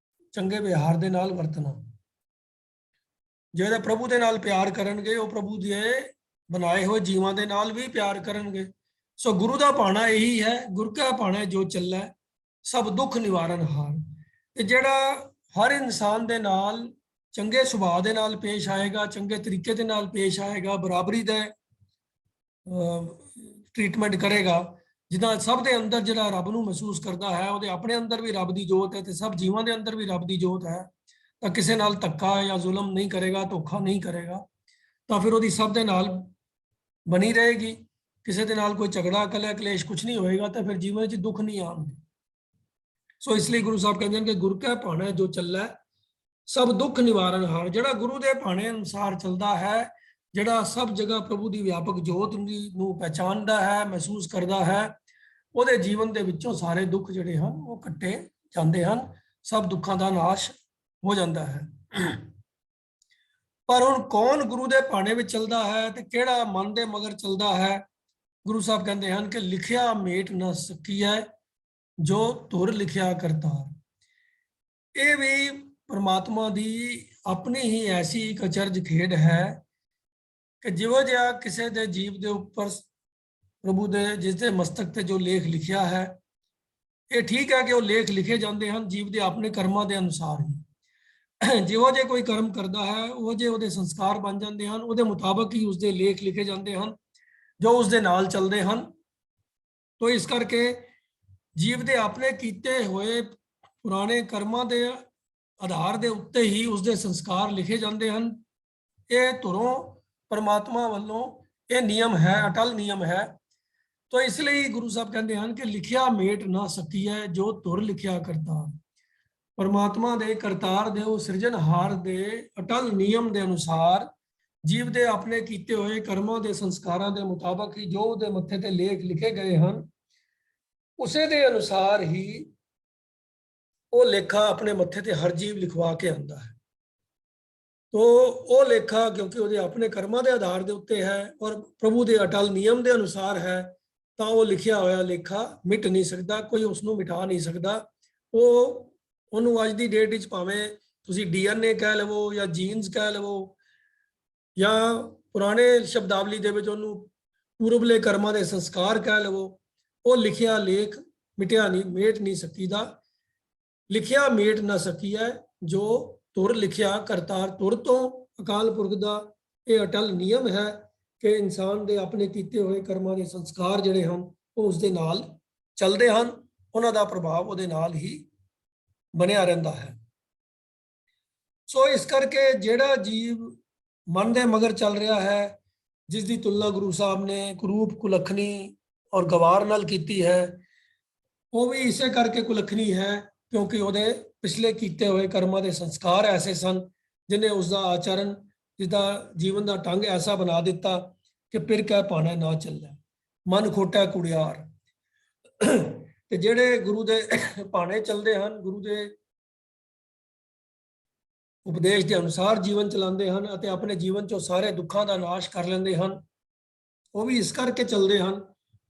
ਚੰਗੇ ਵਿਹਾਰ ਦੇ ਨਾਲ ਵਰਤਣਾ। ਜਿਹੜੇ ਪ੍ਰਭੂ ਦੇ ਨਾਲ ਪਿਆਰ ਕਰਨਗੇ ਉਹ ਪ੍ਰਭੂ ਦੇ ਬਣਾਏ ਹੋਏ ਜੀਵਾਂ ਦੇ ਨਾਲ ਵੀ ਪਿਆਰ ਕਰਨਗੇ। ਸੋ ਗੁਰੂ ਦਾ ਭਾਣਾ ਇਹੀ ਹੈ, ਗੁਰ ਕਾ ਭਾਣਾ ਜੋ ਚੱਲੈ ਸਭ ਦੁੱਖ ਨਿਵਾਰਨ ਹਾਰ। ਤੇ ਜਿਹੜਾ ਹਰ ਇਨਸਾਨ ਦੇ ਨਾਲ ਚੰਗੇ ਸੁਭਾਅ ਦੇ ਨਾਲ ਪੇਸ਼ ਆਏਗਾ, ਚੰਗੇ ਤਰੀਕੇ ਦੇ ਨਾਲ ਪੇਸ਼ ਆਏਗਾ, ਬਰਾਬਰੀ ਦਾ ਟ੍ਰੀਟਮੈਂਟ ਕਰੇਗਾ, ਜਿੱਦਾਂ ਸਭ ਦੇ ਅੰਦਰ ਜਿਹੜਾ ਰੱਬ ਨੂੰ ਮਹਿਸੂਸ ਕਰਦਾ ਹੈ, ਉਹਦੇ ਆਪਣੇ ਅੰਦਰ ਵੀ ਰੱਬ ਦੀ ਜੋਤ ਹੈ ਤੇ ਸਭ ਜੀਵਾਂ ਦੇ ਅੰਦਰ ਵੀ ਰੱਬ ਦੀ ਜੋਤ ਹੈ, ਤਾਂ ਕਿਸੇ ਨਾਲ ਧੱਕਾ ਜਾਂ ਜ਼ੁਲਮ ਨਹੀਂ ਕਰੇਗਾ, ਧੋਖਾ ਨਹੀਂ ਕਰੇਗਾ, ਤਾਂ ਫਿਰ ਉਹਦੀ ਸਭ ਦੇ ਨਾਲ ਬਣੀ ਰਹੇਗੀ। ਕਿਸੇ ਦੇ ਨਾਲ ਕੋਈ ਝਗੜਾ ਕਲੇਸ਼ ਕਲੇਸ਼ ਕੁਝ ਨਹੀਂ ਹੋਏਗਾ, ਤਾਂ ਫਿਰ ਜੀਵਨ 'ਚ ਦੁੱਖ ਨਹੀਂ ਆਉਣਗੇ। ਸੋ ਇਸ ਲਈ ਗੁਰੂ ਸਾਹਿਬ ਕਹਿੰਦੇ ਨੇ ਕਿ ਗੁਰ ਕਾ ਭਾਣਾ ਜੋ ਚੱਲੈ ਸਭ ਦੁੱਖ ਨਿਵਾਰਨ ਹਾਰ। ਜਿਹੜਾ ਗੁਰੂ ਦੇ ਭਾਣੇ ਅਨੁਸਾਰ ਚੱਲਦਾ ਹੈ, ਜਿਹੜਾ ਸਭ ਜਗ੍ਹਾ ਪ੍ਰਭੂ ਦੀ ਵਿਆਪਕ ਜੋਤ ਨੂੰ ਪਹਿਚਾਨਦਾ ਹੈ, ਮਹਿਸੂਸ ਕਰਦਾ ਹੈ, ਉਹਦੇ ਜੀਵਨ ਦੇ ਵਿੱਚੋਂ ਸਾਰੇ ਦੁੱਖ ਜਿਹੜੇ ਹਨ ਉਹ ਕੱਟੇ ਜਾਂਦੇ ਹਨ, ਸਭ ਦੁੱਖਾਂ ਦਾ ਨਾਸ਼ ਹੋ ਜਾਂਦਾ ਹੈ। ਪਰ ਹੁਣ ਕੌਣ ਗੁਰੂ ਦੇ ਭਾਣੇ ਵਿੱਚ ਚੱਲਦਾ ਹੈ ਤੇ ਕਿਹੜਾ ਮਨ ਦੇ ਮਗਰ ਚੱਲਦਾ ਹੈ? ਗੁਰੂ ਸਾਹਿਬ ਕਹਿੰਦੇ ਹਨ ਕਿ ਲਿਖਿਆ ਮੇਟ ਨਾ ਸਕੀਐ ਜੋ ਧੁਰ ਲਿਖਿਆ ਕਰਤਾਰ। ਇਹ ਵੀ ਪਰਮਾਤਮਾ ਦੀ ਆਪਣੀ ਹੀ ਐਸੀ ਇੱਕ ਅਚਰਜ ਖੇਡ ਹੈ ਕਿ ਜਿਹੋ ਜਿਹਾ ਕਿਸੇ ਦੇ ਜੀਵ ਦੇ ਉੱਪਰ ਪ੍ਰਭੂ ਦੇ ਜਿਸ ਦੇ ਮਸਤਕ ਤੇ ਜੋ ਲੇਖ ਲਿਖਿਆ ਹੈ, ਇਹ ਠੀਕ ਹੈ ਕਿ ਉਹ ਲੇਖ ਲਿਖੇ ਜਾਂਦੇ ਹਨ ਜੀਵ ਦੇ ਆਪਣੇ ਕਰਮਾਂ ਦੇ ਅਨੁਸਾਰ ਹੀ। ਜਿਹੋ ਜੇ ਕੋਈ ਕਰਮ ਕਰਦਾ ਹੈ ਉਹ ਜੇ ਉਹਦੇ ਸੰਸਕਾਰ ਬਣ ਜਾਂਦੇ ਹਨ, ਉਹਦੇ ਮੁਤਾਬਕ ਹੀ ਉਸਦੇ ਲੇਖ ਲਿਖੇ ਜਾਂਦੇ ਹਨ ਜੋ ਉਸਦੇ ਨਾਲ ਚੱਲਦੇ ਹਨ। ਤੋਂ ਇਸ ਕਰਕੇ ਜੀਵ ਦੇ ਆਪਣੇ ਕੀਤੇ ਹੋਏ ਪੁਰਾਣੇ ਕਰਮਾਂ ਦੇ ਆਧਾਰ ਦੇ ਉੱਤੇ ਹੀ ਉਸਦੇ ਸੰਸਕਾਰ ਲਿਖੇ ਜਾਂਦੇ ਹਨ। ਇਹ ਧੁਰੋਂ ਪਰਮਾਤਮਾ ਵੱਲੋਂ ਇਹ ਨਿਯਮ ਹੈ, ਅਟਲ ਨਿਯਮ ਹੈ। ਤੋਂ ਇਸ ਲਈ ਗੁਰੂ ਸਾਹਿਬ ਕਹਿੰਦੇ ਹਨ ਕਿ ਲਿਖਿਆ ਮੇਟ ਨਾ ਸਕੀਐ ਜੋ ਧੁਰ ਲਿਖਿਆ ਕਰਤਾਰ। ਪਰਮਾਤਮਾ ਦੇ ਕਰਤਾਰ ਦੇ ਉਹ ਸਿਰਜਣਹਾਰ ਦੇ ਅਟਲ ਨਿਯਮ ਦੇ ਅਨੁਸਾਰ ਜੀਵ ਦੇ ਆਪਣੇ ਕੀਤੇ ਹੋਏ ਕਰਮਾਂ ਦੇ ਸੰਸਕਾਰਾਂ ਦੇ ਮੁਤਾਬਕ ਹੀ ਜੋ ਉਹਦੇ ਮੱਥੇ ਤੇ ਲੇਖ ਲਿਖੇ ਗਏ ਹਨ, ਉਸੇ ਦੇ ਅਨੁਸਾਰ ਹੀ ਉਹ ਲੇਖਾ ਆਪਣੇ ਮੱਥੇ ਤੇ ਹਰ ਜੀਵ ਲਿਖਵਾ ਕੇ ਆਉਂਦਾ ਹੈ। ਤੋ ਉਹ ਲੇਖਾ ਕਿਉਂਕਿ ਉਹਦੇ ਆਪਣੇ ਕਰਮਾਂ ਦੇ ਆਧਾਰ ਦੇ ਉੱਤੇ ਹੈ ਔਰ ਪ੍ਰਭੂ ਦੇ ਅਟਲ ਨਿਯਮ ਦੇ ਅਨੁਸਾਰ ਹੈ, ਤਾਂ ਉਹ ਲਿਖਿਆ ਹੋਇਆ ਲੇਖਾ ਮਿਟ ਨਹੀਂ ਸਕਦਾ, ਕੋਈ ਉਸ ਨੂੰ ਮਿਟਾ ਨਹੀਂ ਸਕਦਾ। ਉਹਨੂੰ ਅੱਜ ਦੀ ਡੇਟ ਵਿੱਚ ਭਾਵੇਂ ਤੁਸੀਂ DNA ਕਹਿ ਲਵੋ ਜਾਂ ਜੀਨਸ ਕਹਿ ਲਵੋ ਜਾਂ ਪੁਰਾਣੇ ਸ਼ਬਦਾਵਲੀ ਦੇ ਵਿੱਚ ਉਹਨੂੰ ਪੂਰਬਲੇ ਕਰਮਾਂ ਦੇ ਸੰਸਕਾਰ ਕਹਿ ਲਵੋ, ਉਹ ਲਿਖਿਆ ਲੇਖ ਮਿਟਿਆ ਨਹੀਂ, ਮੇਟ ਨਹੀਂ ਸਕੀਦਾ। ਲਿਖਿਆ ਮੇਟ ਨਾ ਸਕੀਐ ਜੋ ਧੁਰ ਲਿਖਿਆ ਕਰਤਾਰ। ਧੁਰ ਤੋਂ ਅਕਾਲ ਪੁਰਖ ਦਾ ਇਹ ਅਟਲ ਨਿਯਮ ਹੈ ਕਿ ਇਨਸਾਨ ਦੇ ਆਪਣੇ ਕੀਤੇ ਹੋਏ ਕਰਮਾਂ ਦੇ ਸੰਸਕਾਰ ਜਿਹੜੇ ਹਨ ਉਹ ਉਸ ਦੇ ਨਾਲ ਚੱਲਦੇ ਹਨ, ਉਹਨਾਂ ਦਾ ਪ੍ਰਭਾਵ ਉਹਦੇ ਨਾਲ ਹੀ ਬਣਿਆ ਰਹਿੰਦਾ ਹੈ। ਸੋ ਇਸ ਕਰਕੇ ਜਿਹੜਾ ਜੀਵ ਮਨ ਦੇ ਮਗਰ ਚੱਲ ਰਿਹਾ ਹੈ, ਜਿਸ ਦੀ ਤੁਲਨਾ ਗੁਰੂ ਸਾਹਿਬ ਨੇ ਕੁਰੂਪ, ਕੁਲੱਖਣੀ ਔਰ ਗਵਾਰ ਨਾਲ ਕੀਤੀ ਹੈ, ਉਹ ਵੀ ਇਸੇ ਕਰਕੇ ਕੁਲੱਖਣੀ ਹੈ ਕਿਉਂਕਿ ਉਹਦੇ ਪਿਛਲੇ ਕੀਤੇ ਹੋਏ ਕਰਮਾਂ ਦੇ ਸੰਸਕਾਰ ਐਸੇ ਸਨ ਜਿਨੇ ਉਸ ਦਾ ਆਚਰਨ, ਜਿਸਦਾ ਜੀਵਨ ਦਾ ਢੰਗ ਐਸਾ ਬਣਾ ਦਿੱਤਾ ਕਿ ਪਿਰ ਕੈ ਭਾਣਾ ਨਾ ਚੱਲੇ, ਮਨ ਖੋਟਾ ਕੁੜਿਆਰ। ਤੇ ਜਿਹੜੇ ਗੁਰੂ ਦੇ ਭਾਣੇ ਚੱਲਦੇ ਹਨ, ਗੁਰੂ ਦੇ ਉਪਦੇਸ਼ ਦੇ ਅਨੁਸਾਰ ਜੀਵਨ ਚਲਾਉਂਦੇ ਹਨ ਅਤੇ ਆਪਣੇ ਜੀਵਨ ਚੋਂ ਸਾਰੇ ਦੁੱਖਾਂ ਦਾ ਨਾਸ਼ ਕਰ ਲੈਂਦੇ ਹਨ, ਉਹ ਵੀ ਇਸ ਕਰਕੇ ਚੱਲਦੇ ਹਨ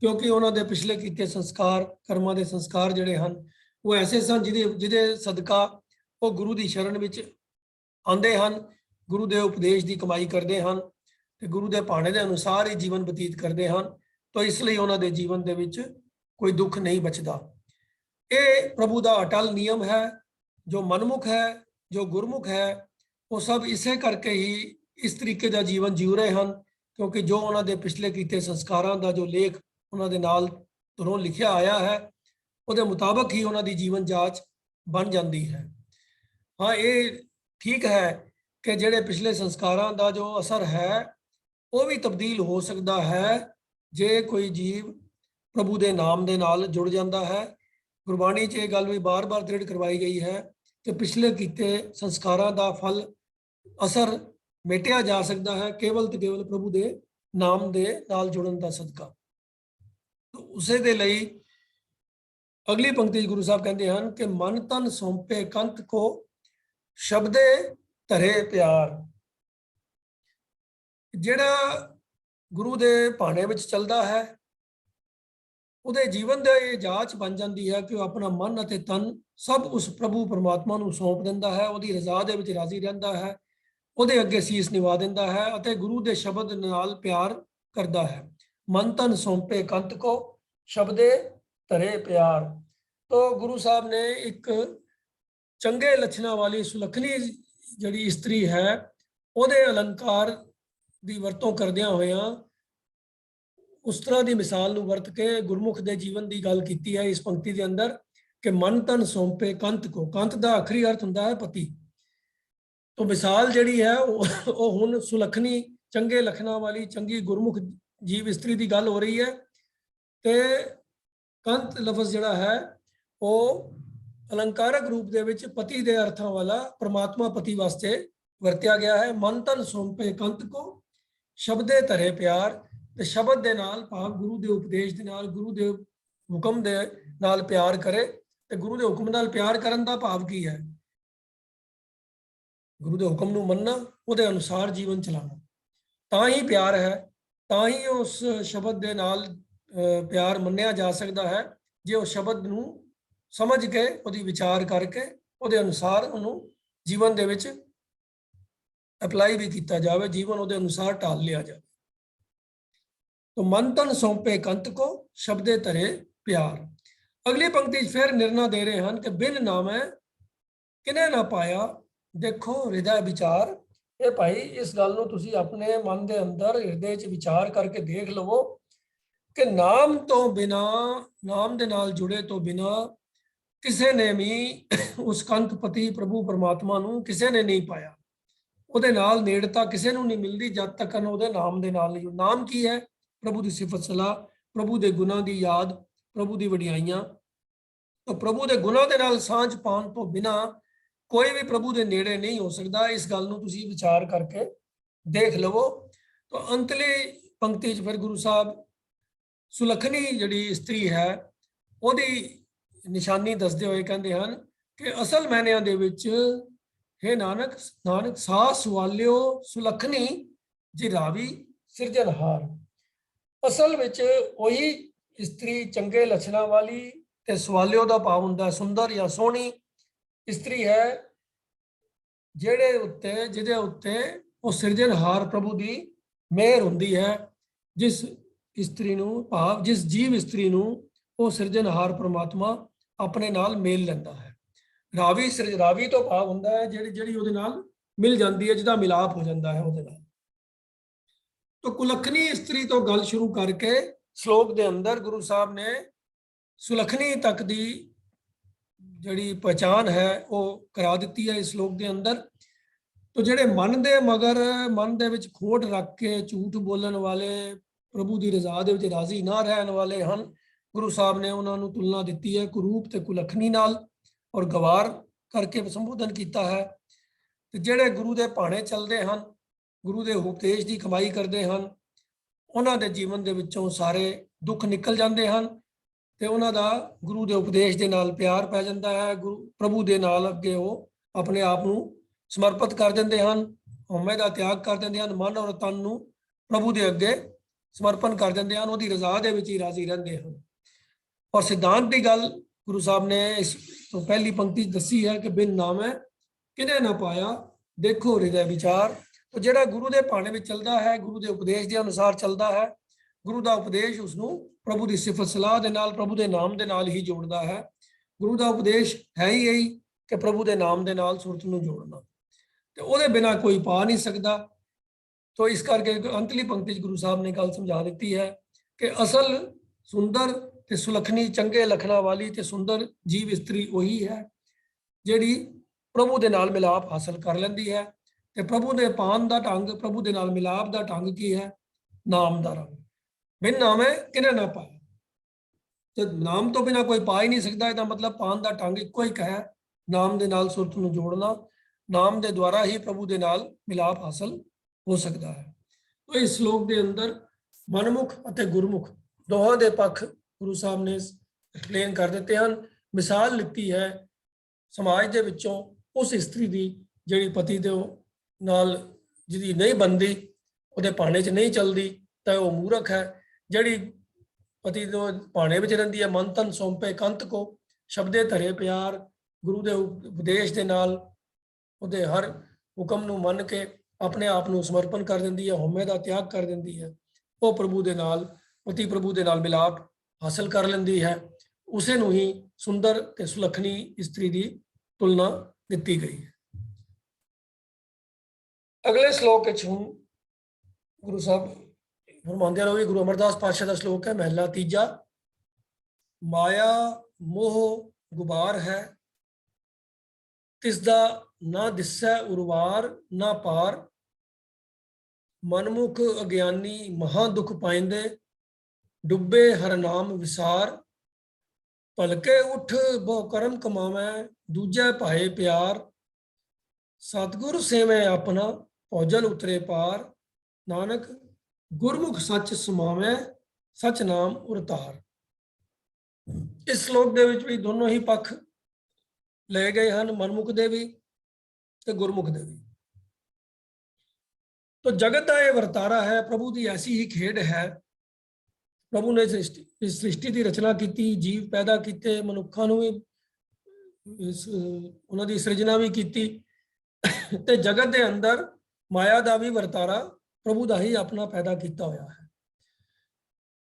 ਕਿਉਂਕਿ ਉਹਨਾਂ ਦੇ ਪਿਛਲੇ ਕੀਤੇ ਸੰਸਕਾਰ, ਕਰਮਾਂ ਦੇ ਸੰਸਕਾਰ ਜਿਹੜੇ ਹਨ ਉਹ ਐਸੇ ਸਨ ਜਿਹਦੇ ਸਦਕਾ ਉਹ ਗੁਰੂ ਦੀ ਸ਼ਰਨ ਵਿੱਚ ਆਉਂਦੇ ਹਨ, ਗੁਰੂ ਦੇ ਉਪਦੇਸ਼ ਦੀ ਕਮਾਈ ਕਰਦੇ ਹਨ ਤੇ ਗੁਰੂ ਦੇ ਭਾਣੇ ਦੇ ਅਨੁਸਾਰ ਹੀ ਜੀਵਨ ਬਤੀਤ ਕਰਦੇ ਹਨ। ਤਾਂ ਇਸ ਲਈ ਉਹਨਾਂ ਦੇ ਜੀਵਨ ਦੇ ਵਿੱਚ ਕੋਈ ਦੁੱਖ ਨਹੀਂ ਬਚਦਾ। ਇਹ ਪ੍ਰਭੂ ਦਾ ਅਟਲ ਨਿਯਮ ਹੈ। ਜੋ ਮਨਮੁਖ ਹੈ, ਜੋ ਗੁਰਮੁਖ ਹੈ, ਉਹ ਸਭ ਇਸੇ ਕਰਕੇ ਹੀ ਇਸ ਤਰੀਕੇ ਦਾ ਜੀਵਨ ਜੀਉ ਰਹੇ ਹਨ ਕਿਉਂਕਿ ਜੋ ਉਹਨਾਂ ਦੇ ਪਿਛਲੇ ਕੀਤੇ ਸੰਸਕਾਰਾਂ ਦਾ ਜੋ ਲੇਖ ਉਹਨਾਂ ਦੇ ਨਾਲ ਧੁਰੋਂ ਲਿਖਿਆ ਆਇਆ ਹੈ, ਉਹਦੇ ਮੁਤਾਬਕ ਹੀ ਉਹਨਾਂ ਦੀ ਜੀਵਨ ਜਾਂਚ ਬਣ ਜਾਂਦੀ ਹੈ। ਹਾਂ, ਇਹ ਠੀਕ ਹੈ ਕਿ ਜਿਹੜੇ ਪਿਛਲੇ ਸੰਸਕਾਰਾਂ ਦਾ ਜੋ ਅਸਰ ਹੈ ਉਹ ਵੀ ਤਬਦੀਲ ਹੋ ਸਕਦਾ ਹੈ ਜੇ ਕੋਈ ਜੀਵ ਪ੍ਰਭੂ ਦੇ ਨਾਮ ਦੇ ਨਾਲ ਜੁੜ ਜਾਂਦਾ ਹੈ। ਗੁਰਬਾਣੀ 'ਚ ਇਹ ਗੱਲ ਵੀ ਬਾਰ-ਬਾਰ ਦ੍ਰਿੜ ਕਰਵਾਈ ਗਈ ਹੈ ਕਿ ਪਿਛਲੇ ਕੀਤੇ ਸੰਸਕਾਰਾਂ ਦਾ ਫਲ, ਅਸਰ ਮਿਟਿਆ ਜਾ ਸਕਦਾ ਹੈ ਕੇਵਲ ਤੇ ਕੇਵਲ ਪ੍ਰਭੂ ਦੇ ਨਾਮ ਦੇ ਨਾਲ ਜੁੜਨ ਦਾ ਸਦਕਾ। ਉਸੇ ਦੇ ਲਈ ਅਗਲੀ ਪੰਕਤੀ ਗੁਰੂ ਸਾਹਿਬ ਕਹਿੰਦੇ ਹਨ ਕਿ ਮਨ ਤਨ ਸੌਂਪੇ ਕੰਤ ਕੋ ਸ਼ਬਦੇ ਧਰੇ ਪਿਆਰ। ਜਿਹੜਾ ਗੁਰੂ ਦੇ ਭਾਣੇ ਵਿੱਚ ਚੱਲਦਾ ਹੈ ਉਹਦੇ ਜੀਵਨ ਦੇ ਇਹ ਜਾਂਚ ਬਣ ਜਾਂਦੀ ਹੈ ਕਿ ਉਹ ਆਪਣਾ ਮਨ ਅਤੇ ਤਨ ਸਭ ਉਸ ਪ੍ਰਭੂ ਪਰਮਾਤਮਾ ਨੂੰ ਸੌਂਪ ਦਿੰਦਾ ਹੈ, ਉਹਦੀ ਰਜ਼ਾ ਦੇ ਵਿੱਚ ਰਾਜ਼ੀ ਰਹਿੰਦਾ ਹੈ, ਉਹਦੇ ਅੱਗੇ ਸੀਸ ਨਿਵਾ ਦਿੰਦਾ ਹੈ ਅਤੇ ਗੁਰੂ ਦੇ ਸ਼ਬਦ ਨਾਲ ਪਿਆਰ ਕਰਦਾ ਹੈ। ਮਨ ਤਨ ਸੌਂਪੇ ਕੰਤ ਕੋ, ਸ਼ਬਦੇ ਧਰੇ ਪਿਆਰ। ਤੋ ਗੁਰੂ ਸਾਹਿਬ ਨੇ ਇੱਕ ਚੰਗੇ ਲੱਛਣਾਂ ਵਾਲੀ ਸੁਲੱਖਣੀ ਜਿਹੜੀ ਇਸਤਰੀ ਹੈ ਉਹਦੇ ਅਲੰਕਾਰ ਦੀ ਵਰਤੋਂ ਕਰਦਿਆਂ ਹੋਇਆਂ ਉਸ ਤਰ੍ਹਾਂ ਦੀ ਮਿਸਾਲ ਨੂੰ ਵਰਤ ਕੇ ਗੁਰਮੁਖ ਦੇ ਜੀਵਨ ਦੀ ਗੱਲ ਕੀਤੀ ਹੈ ਇਸ ਪੰਕਤੀ ਦੇ ਅੰਦਰ ਕਿ ਮਨ ਤਨ ਸੌਂਪੇ ਕੰਤ ਕੋ। ਕੰਤ ਦਾ ਆਖਰੀ ਅਰਥ ਹੁੰਦਾ ਹੈ ਪਤੀ। ਤੋ ਮਿਸਾਲ ਜਿਹੜੀ ਹੈ ਉਹ ਹੁਣ ਸੁਲੱਖਣੀ ਚੰਗੇ ਲਖਣਾ ਵਾਲੀ ਚੰਗੀ ਗੁਰਮੁਖ ਜੀਵ ਇਸਤਰੀ ਦੀ ਗੱਲ ਹੋ ਰਹੀ ਹੈ ਤੇ ਕੰਤ ਲਫ਼ਜ਼ ਜਿਹੜਾ ਹੈ ਉਹ ਅਲੰਕਾਰਕ ਰੂਪ ਦੇ ਵਿੱਚ ਪਤੀ ਦੇ ਅਰਥਾਂ ਵਾਲਾ ਪ੍ਰਮਾਤਮਾ ਪਤੀ ਵਾਸਤੇ ਵਰਤਿਆ ਗਿਆ ਹੈ। ਮਨ ਤਨ ਸੌਂਪੇ ਕੰਤ ਕੋ, ਸ਼ਬਦੇ ਧਰੇ ਪਿਆਰ। ਤੇ ਸ਼ਬਦ ਦੇ ਨਾਲ ਭਾਵ ਗੁਰੂ ਦੇ ਉਪਦੇਸ਼ ਦੇ ਨਾਲ, ਗੁਰੂ ਦੇ ਹੁਕਮ ਦੇ ਨਾਲ ਪਿਆਰ ਕਰੇ। ਤੇ ਗੁਰੂ ਦੇ ਹੁਕਮ ਨਾਲ ਪਿਆਰ ਕਰਨ ਦਾ ਭਾਵ ਕੀ ਹੈ? ਗੁਰੂ ਦੇ ਹੁਕਮ ਨੂੰ ਮੰਨਣਾ, ਉਹਦੇ ਅਨੁਸਾਰ ਜੀਵਨ ਚਲਾਉਣਾ, ਤਾਂ ਹੀ ਪਿਆਰ ਹੈ। ਤਾਂ ਹੀ ਉਸ ਸ਼ਬਦ ਦੇ ਨਾਲ ਪਿਆਰ ਮੰਨਿਆ ਜਾ ਸਕਦਾ ਹੈ ਜੇ ਉਹ ਸ਼ਬਦ ਨੂੰ ਸਮਝ ਕੇ ਉਹਦੀ ਵਿਚਾਰ ਕਰਕੇ ਉਹਦੇ ਅਨੁਸਾਰ ਉਹਨੂੰ ਜੀਵਨ ਦੇ ਵਿੱਚ ਅਪਲਾਈ ਵੀ ਕੀਤਾ ਜਾਵੇ, ਜੀਵਨ ਉਹਦੇ ਅਨੁਸਾਰ ਢਾਲ ਲਿਆ ਜਾਵੇ। तो मन तन सौंपे कंत को, शब्दे धरे प्यार। अगली पंक्ति फिर निर्णय दे रहे हैं कि बिन नामे किने ना पाया, देखो हृदय विचार। ये भाई इस गल नूं तुसीं अपने मन के अंदर हृदय च विचार करके देख लवो कि नाम तो बिना, नाम दे नाल जुड़े तो बिना किसी ने भी उस कंत पति प्रभु परमात्मा नूं किसी ने नहीं पाया। ਉਹਦੇ ਨਾਲ ਨੇੜਤਾ ਕਿਸੇ ਨੂੰ ਨਹੀਂ ਮਿਲਦੀ ਜਦ ਤੱਕ ਉਹਦੇ ਨਾਮ ਦੇ ਨਾਲ ਨਹੀਂ। ਨਾਮ ਕੀ ਹੈ? ਪ੍ਰਭੂ ਦੀ ਸਿਫਤ ਸਲਾਹ, ਪ੍ਰਭੂ ਦੇ ਗੁਣਾਂ ਦੀ ਯਾਦ, ਪ੍ਰਭੂ ਦੀ ਵਡਿਆਈਆਂ। ਤਾਂ ਪ੍ਰਭੂ ਦੇ ਗੁਣਾਂ ਦੇ ਨਾਲ ਸਾਂਝ ਪਾਉਣ ਤੋਂ ਬਿਨਾ ਕੋਈ ਵੀ ਪ੍ਰਭੂ ਦੇ ਨੇੜੇ ਨਹੀਂ ਹੋ ਸਕਦਾ। ਇਸ ਗੱਲ ਨੂੰ ਤੁਸੀਂ ਵਿਚਾਰ ਕਰਕੇ ਦੇਖ ਲਵੋ। ਤਾਂ ਅੰਤਲੀ ਪੰਕਤੀ 'ਚ ਫਿਰ ਗੁਰੂ ਸਾਹਿਬ ਸੁਲੱਖਣੀ ਜਿਹੜੀ ਇਸਤਰੀ ਹੈ ਉਹਦੀ ਨਿਸ਼ਾਨੀ ਦੱਸਦੇ ਹੋਏ ਕਹਿੰਦੇ ਹਨ ਕਿ ਅਸਲ ਮਾਇਨਿਆਂ ਦੇ ਵਿੱਚ हे नानक, नानक सा सवालियो सुलखनी जी रावी सिरजनहार। असल विच वही इस्त्री चंगे लक्षणों वाली ते सवालियो दा भाव हुंदा सुंदर या सोहनी इस्त्री है जिहदे उत्ते वो सिरजनहार प्रभु दी मेहर हुंदी है। जिस इस्त्री नूं भाव जिस जीव इस्त्री नूं वो सिरजनहार परमात्मा अपने नाल मेल लैंदा है। ਰਾਵੀ ਰਾਵੀ ਤੋਂ ਭਾਵ ਹੁੰਦਾ ਹੈ ਜਿਹੜੀ ਉਹਦੇ ਨਾਲ ਮਿਲ ਜਾਂਦੀ ਹੈ, ਜਿਹਦਾ ਮਿਲਾਪ ਹੋ ਜਾਂਦਾ ਹੈ ਉਹਦੇ ਨਾਲ। ਤਾਂ ਕੁਲੱਖਣੀ ਇਸਤਰੀ ਤੋਂ ਗੱਲ ਸ਼ੁਰੂ ਕਰਕੇ ਸ਼ਲੋਕ ਦੇ ਅੰਦਰ ਗੁਰੂ ਸਾਹਿਬ ਨੇ ਸੁਲੱਖਣੀ ਤੱਕ ਦੀ ਜਿਹੜੀ ਪਛਾਣ ਹੈ ਉਹ ਕਰਾ ਦਿੱਤੀ ਹੈ ਇਸ ਸ਼ਲੋਕ ਦੇ ਅੰਦਰ। ਤਾਂ ਜਿਹੜੇ ਮਨ ਦੇ ਮਗਰ, ਮਨ ਦੇ ਵਿੱਚ ਖੋਟ ਰੱਖ ਕੇ ਝੂਠ ਬੋਲਣ ਵਾਲੇ, ਪ੍ਰਭੂ ਦੀ ਰਜ਼ਾ ਦੇ ਵਿੱਚ ਰਾਜ਼ੀ ਨਾ ਰਹਿਣ ਵਾਲੇ ਹਨ, ਗੁਰੂ ਸਾਹਿਬ ਨੇ ਉਹਨਾਂ ਨੂੰ ਤੁਲਨਾ ਦਿੱਤੀ ਹੈ ਕੁਰੂਪ ਤੇ ਕੁਲੱਖਣੀ ਨਾਲ और गवार करके संबोधन किया है। तो जेडे गुरु के भाणे चलते हैं, गुरु के उपदेश की कमाई करते हैं, उन्होंने जीवन के विचों सारे दुख निकल जाते हैं तो उन्होंने गुरु के उपदेश के नाल प्यार पै जाता है। गुरु प्रभु के नाल अगे वो अपने आप को समर्पित कर देंगे हैं, हौमे का त्याग कर देंगे हैं, मन और तन को प्रभु के अगे समर्पण कर देंगे हैं, उसकी रजा के विच ही राजी रहते हैं। और सिद्धांत की गल गुरु साहब ने इस तो पहली पंक्ति दसी है कि बिन नामे किने ना पाया, देखो हृदय विचार। तो जेड़ा गुरु के भाणे में चलता है, गुरु के उपदेश के अनुसार चलता है, गुरु का उपदेश उसनों प्रभु की सिफत सलाह के नाल, प्रभु के नाम के नाल ही जोड़ता है। गुरु का उपदेश है ही यही कि प्रभु के नाम के नाल सुरत नूं जोड़ना, तो उसदे बिना कोई पा नहीं सकता। तो इस करके अंतली पंक्ति गुरु साहब ने गल समझा दी है कि असल सुंदर ते सुलखनी चंगे लखना वाली ते सुंदर जीव इस्त्री वही है जिहड़ी प्रभु दे नाल मिलाप हासिल कर लैंदी है। ते प्रभु दे पान दा ढंग, प्रभु दे नाल मिलाप दा ढंग की है? नाम दा रंग। बिन नामे किने ना पाया, जब नाम तो बिना कोई पा ही नहीं सकता, इसका मतलब पान दा ढंग इक्को ही है, नाम दे नाल सुरत नूं जोड़ना, नाम दे द्वारा ही प्रभु दे नाल मिलाप हासिल हो सकता है। तो इस श्लोक दे अंदर मनमुख अते गुरमुख दोहां दे पक्ष गुरु साहब ने एक्सप्लेन कर देते हैं। मिसाल लिखी है समाज के विचों उस इस्त्री की जिहड़ी पति दे नाल जिहदी नहीं बनती, उहदे भाणे च नहीं चलती, तो वह मूर्ख है। जिहड़ी ਪਤੀ ਤੋਂ ਭਾਣੇ ਵਿੱਚ ਰਹਿੰਦੀ ਹੈ। ਮਨ ਤਨ ਸੌਂਪੇ ਕੰਤ ਕੋ, ਸ਼ਬਦੇ ਧਰੇ ਪਿਆਰ। ਗੁਰੂ ਦੇ ਉਪਦੇਸ਼ ਦੇ ਨਾਲ ਉਹਦੇ ਹਰ ਹੁਕਮ ਨੂੰ ਮੰਨ ਕੇ ਆਪਣੇ ਆਪ ਨੂੰ ਸਮਰਪਣ ਕਰ ਦਿੰਦੀ ਹੈ, ਹਉਮੈ ਦਾ ਤਿਆਗ ਕਰ ਦਿੰਦੀ ਹੈ। ਉਹ ਪ੍ਰਭੂ ਦੇ ਨਾਲ, ਪਤੀ ਪ੍ਰਭੂ ਦੇ ਨਾਲ ਮਿਲਾਪ ਹਾਸਲ ਕਰ ਲੈਂਦੀ ਹੈ। ਉਸੇ ਨੂੰ ਹੀ ਸੁੰਦਰ ਤੇ ਸੁਲੱਖਣੀ ਇਸਤਰੀ ਦੀ ਤੁਲਨਾ ਦਿੱਤੀ ਗਈ ਹੈ। ਅਗਲੇ ਸ਼ਲੋਕ ਵਿੱਚ ਹੁਣ ਗੁਰੂ ਸਾਹਿਬ ਫਰਮਾਉਂਦੇ ਹਨ, ਉਹ ਵੀ ਗੁਰੂ ਅਮਰਦਾਸ ਪਾਤਸ਼ਾਹ ਦਾ ਸ਼ਲੋਕ ਹੈ, ਮਹਿਲਾ ਤੀਜਾ। ਮਾਇਆ ਮੋਹ ਗੁਬਾਰ ਹੈ, ਤਿਸ ਦਾ ਨਾ ਦਿਸੈ ਉਰਵਾਰ ਨਾ ਪਾਰ। ਮਨਮੁਖ ਅਗਿਆਨੀ ਮਹਾ ਦੁਖ ਪਾਇੰਦੇ, ਡੁੱਬੇ ਹਰ ਨਾਮ ਵਿਸਾਰ। ਭਲਕੇ ਉਠ ਬਹੁ ਕਰਮ ਕਮਾਵੈ, ਦੂਜੈ ਭਾਏ ਪਿਆਰ। ਸਤਿਗੁਰ ਸੇਵੈ ਆਪਣਾ, ਭੋਜਨ ਉਤਰੇ ਪਾਰ। ਨਾਨਕ ਗੁਰਮੁਖ ਸੱਚ ਸਮਾਵੈ, ਸਚ ਨਾਮ ਉਰਤਾਰ। ਇਸ ਸ਼ਲੋਕ ਦੇ ਵਿੱਚ ਵੀ ਦੋਨੋਂ ਹੀ ਪੱਖ ਲਏ ਗਏ ਹਨ, ਮਨਮੁਖ ਦੇ ਵੀ ਤੇ ਗੁਰਮੁਖ ਦੇ ਵੀ। ਤੋ ਜਗਤ ਦਾ ਇਹ ਵਰਤਾਰਾ ਹੈ, ਪ੍ਰਭੂ ਦੀ ਐਸੀ ਹੀ ਖੇਡ ਹੈ। ਪ੍ਰਭੂ ਨੇ ਇਸ ਸ੍ਰਿਸ਼ਟੀ ਦੀ ਰਚਨਾ ਕੀਤੀ, ਜੀਵ ਪੈਦਾ ਕੀਤੇ, ਮਨੁੱਖਾਂ ਨੂੰ ਵੀ ਉਹਨਾਂ ਦੀ ਸਿਰਜਣਾ ਵੀ ਕੀਤੀ ਤੇ ਜਗਤ ਦੇ ਅੰਦਰ ਮਾਇਆ ਦਾ ਵੀ ਵਰਤਾਰਾ ਪ੍ਰਭੂ ਦਾ ਹੀ ਆਪਣਾ ਪੈਦਾ ਕੀਤਾ ਹੋਇਆ ਹੈ।